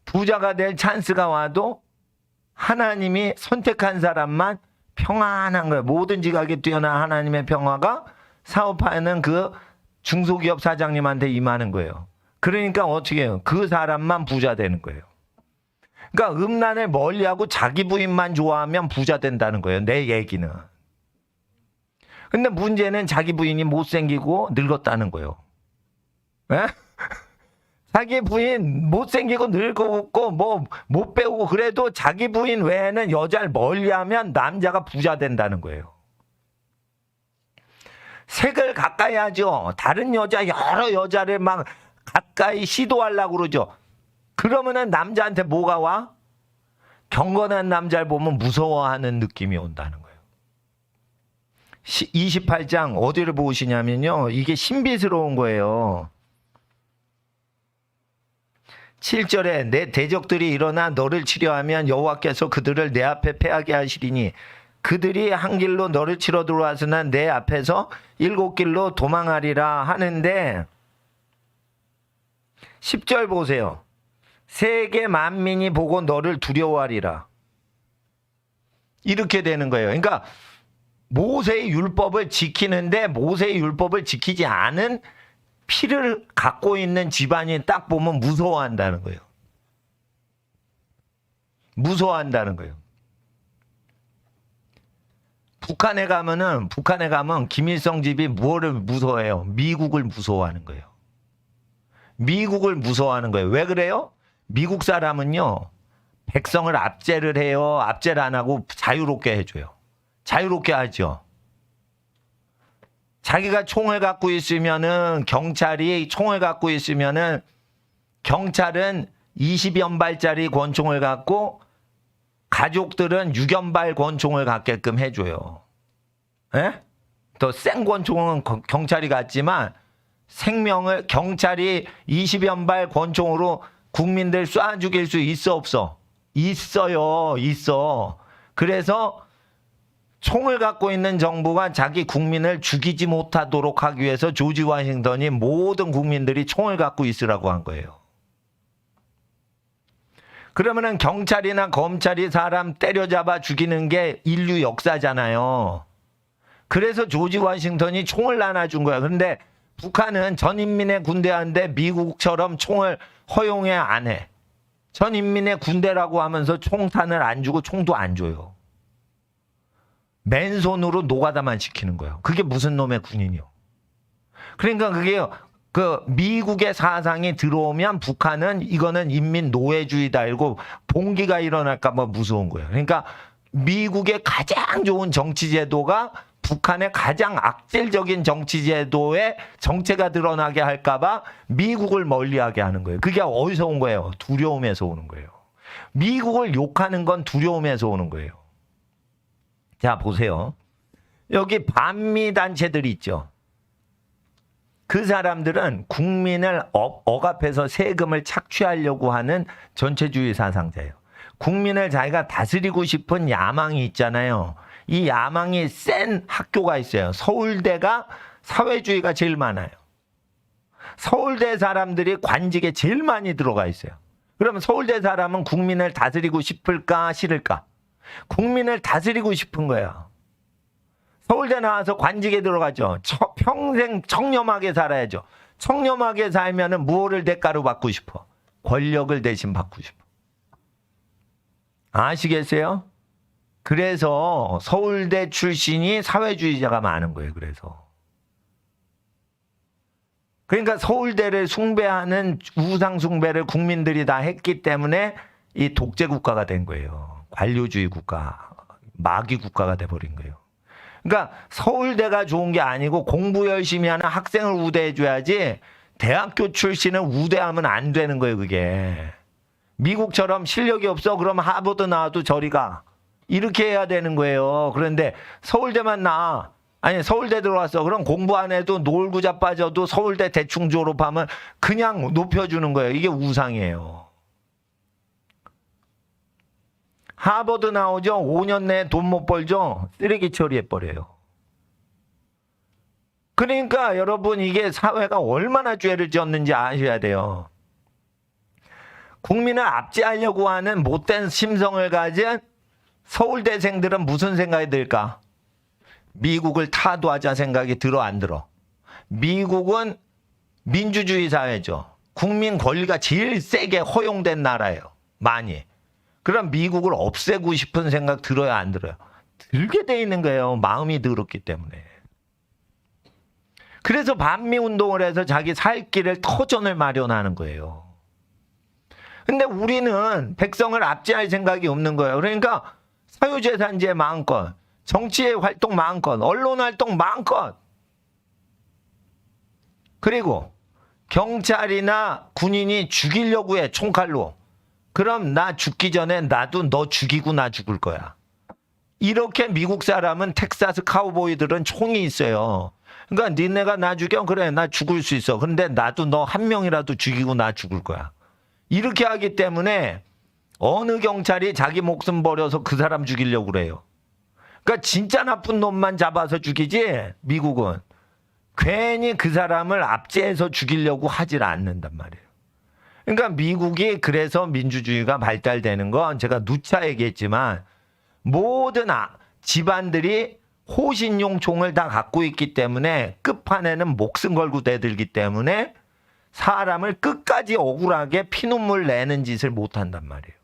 부자가 될 찬스가 와도 하나님이 선택한 사람만 평안한 거예요. 뭐든지 가게 뛰어난 하나님의 평화가 사업하는 그 중소기업 사장님한테 임하는 거예요. 그러니까 어떻게 해요? 그 사람만 부자 되는 거예요. 그러니까 음란을 멀리하고 자기 부인만 좋아하면 부자 된다는 거예요. 내 얘기는. 근데 문제는 자기 부인이 못생기고 늙었다는 거예요. 에? 자기 부인 못생기고 늙었고 뭐 못 배우고 그래도 자기 부인 외에는 여자를 멀리하면 남자가 부자 된다는 거예요. 색을 가까이 하죠. 다른 여자 여러 여자를 막 가까이 시도하려고 그러죠. 그러면은 남자한테 뭐가 와? 경건한 남자를 보면 무서워하는 느낌이 온다는 거예요. 28장 어디를 보시냐면요. 이게 신비스러운 거예요. 7절에 내 대적들이 일어나 너를 치려하면 여호와께서 그들을 내 앞에 패하게 하시리니 그들이 한 길로 너를 치러 들어와서는 내 앞에서 7길로 도망하리라 하는데 10절 보세요. 세계 만민이 보고 너를 두려워하리라. 이렇게 되는 거예요. 그러니까 모세의 율법을 지키는데 모세의 율법을 지키지 않은 피를 갖고 있는 집안이 딱 보면 무서워한다는 거예요. 무서워한다는 거예요. 북한에 가면 김일성 집이 뭐를 무서워해요? 미국을 무서워하는 거예요. 미국을 무서워하는 거예요. 왜 그래요? 미국 사람은요, 백성을 압제를 해요. 압제를 안 하고 자유롭게 해줘요. 자유롭게 하죠. 자기가 총을 갖고 있으면은 경찰이 총을 갖고 있으면은 경찰은 20연발짜리 권총을 갖고 가족들은 6연발 권총을 갖게끔 해줘요. 예? 더 센 권총은 경찰이 갖지만 생명을 경찰이 20연발 권총으로 국민들 쏴 죽일 수 있어 없어? 있어요. 있어. 그래서 총을 갖고 있는 정부가 자기 국민을 죽이지 못하도록 하기 위해서 조지 워싱턴이 모든 국민들이 총을 갖고 있으라고 한 거예요. 그러면은 경찰이나 검찰이 사람 때려잡아 죽이는 게 인류 역사잖아요. 그래서 조지 워싱턴이 총을 나눠준 거야. 그런데 북한은 전인민의 군대한테 미국처럼 총을 허용해 안 해. 전인민의 군대라고 하면서 총탄을 안 주고 총도 안 줘요. 맨손으로 노가다만 시키는 거예요. 그게 무슨 놈의 군인이요. 그러니까 그게 그 미국의 사상이 들어오면 북한은 이거는 인민 노예주의다 이러고 봉기가 일어날까 봐 무서운 거예요. 그러니까 미국의 가장 좋은 정치제도가 북한의 가장 악질적인 정치제도의 정체가 드러나게 할까 봐 미국을 멀리하게 하는 거예요. 그게 어디서 온 거예요? 두려움에서 오는 거예요. 미국을 욕하는 건 두려움에서 오는 거예요. 자, 보세요. 여기 반미 단체들이 있죠. 그 사람들은 국민을 억압해서 세금을 착취하려고 하는 전체주의 사상자예요. 국민을 자기가 다스리고 싶은 야망이 있잖아요. 이 야망이 센 학교가 있어요. 서울대가 사회주의가 제일 많아요. 서울대 사람들이 관직에 제일 많이 들어가 있어요. 그러면 서울대 사람은 국민을 다스리고 싶을까 싫을까? 국민을 다스리고 싶은 거예요. 서울대 나와서 관직에 들어가죠. 평생 청렴하게 살아야죠. 청렴하게 살면은 무엇을 대가로 받고 싶어? 권력을 대신 받고 싶어. 아시겠어요? 그래서 서울대 출신이 사회주의자가 많은 거예요. 그러니까 서울대를 숭배하는 우상 숭배를 국민들이 다 했기 때문에 이 독재 국가가 된 거예요. 관료주의 국가, 마귀 국가가 돼버린 거예요. 그러니까 서울대가 좋은 게 아니고 공부 열심히 하는 학생을 우대해줘야지 대학교 출신을 우대하면 안 되는 거예요. 그게 미국처럼 실력이 없어 그러면 하버드 나와도 저리 가 이렇게 해야 되는 거예요. 그런데 서울대만 나와 아니 서울대 들어왔어 그럼 공부 안 해도 놀고 자빠져도 서울대 대충 졸업하면 그냥 높여주는 거예요. 이게 우상이에요. 하버드 나오죠. 5년 내에 돈 못 벌죠. 쓰레기 처리해버려요. 그러니까 여러분 이게 사회가 얼마나 죄를 지었는지 아셔야 돼요. 국민을 압제하려고 하는 못된 심성을 가진 서울대생들은 무슨 생각이 들까? 미국을 타도하자 생각이 들어 안 들어? 미국은 민주주의 사회죠. 국민 권리가 제일 세게 허용된 나라예요. 많이. 그럼 미국을 없애고 싶은 생각 들어요 안 들어요? 들게 돼 있는 거예요. 마음이 더럽기 때문에. 그래서 반미운동을 해서 자기 살 길을 터전을 마련하는 거예요. 근데 우리는 백성을 압제할 생각이 없는 거예요. 그러니까 사유재산제 마음껏, 정치의 활동 마음껏, 언론 활동 마음껏. 그리고 경찰이나 군인이 죽이려고 해, 총칼로. 그럼 나 죽기 전에 나도 너 죽이고 나 죽을 거야. 이렇게 미국 사람은 텍사스 카우보이들은 총이 있어요. 그러니까 니네가 나 죽여? 그래, 나 죽을 수 있어. 근데 나도 너 한 명이라도 죽이고 나 죽을 거야. 이렇게 하기 때문에 어느 경찰이 자기 목숨 버려서 그 사람 죽이려고 그래요. 그러니까 진짜 나쁜 놈만 잡아서 죽이지 미국은 괜히 그 사람을 압제해서 죽이려고 하질 않는단 말이에요. 그러니까 미국이 그래서 민주주의가 발달되는 건 제가 누차 얘기했지만 모든 집안들이 호신용 총을 다 갖고 있기 때문에 끝판에는 목숨 걸고 대들기 때문에 사람을 끝까지 억울하게 피눈물 내는 짓을 못한단 말이에요.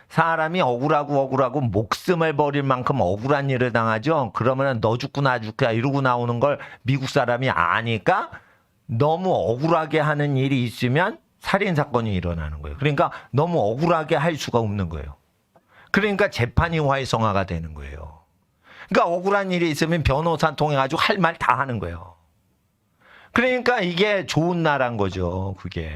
사람이 억울하고 목숨을 버릴 만큼 억울한 일을 당하죠. 그러면 너 죽고 나 죽자 이러고 나오는 걸 미국 사람이 아니까 너무 억울하게 하는 일이 있으면 살인사건이 일어나는 거예요. 그러니까 너무 억울하게 할 수가 없는 거예요. 그러니까 재판이 활성화가 되는 거예요. 그러니까 억울한 일이 있으면 변호사 통해가지고 할 말 다 하는 거예요. 그러니까 이게 좋은 나라인 거죠. 그게.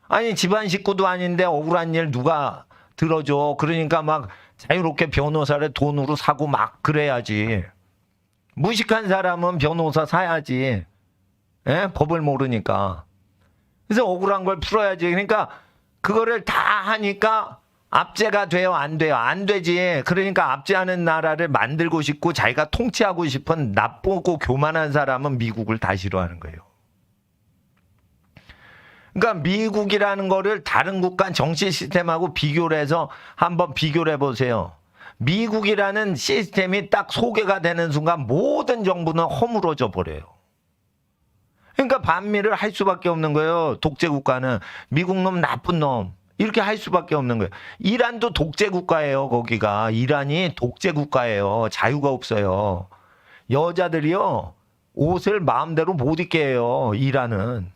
아니 집안 식구도 아닌데 억울한 일 누가 들어줘. 그러니까 막 자유롭게 변호사를 돈으로 사고 막 그래야지. 무식한 사람은 변호사 사야지. 예? 법을 모르니까. 그래서 억울한 걸 풀어야지. 그러니까 그거를 다 하니까 압제가 돼요? 안 돼요? 안 되지. 그러니까 압제하는 나라를 만들고 싶고 자기가 통치하고 싶은 나쁘고 교만한 사람은 미국을 다 싫어하는 거예요. 그러니까 미국이라는 거를 다른 국가 정치 시스템하고 비교를 해서 한번 비교를 해보세요. 미국이라는 시스템이 딱 소개가 되는 순간 모든 정부는 허물어져 버려요. 그러니까 반미를 할 수밖에 없는 거예요. 독재 국가는. 미국 놈 나쁜 놈. 이렇게 할 수밖에 없는 거예요. 이란도 독재 국가예요. 거기가. 이란이 독재 국가예요. 자유가 없어요. 여자들이요. 옷을 마음대로 못 입게 해요. 이란은.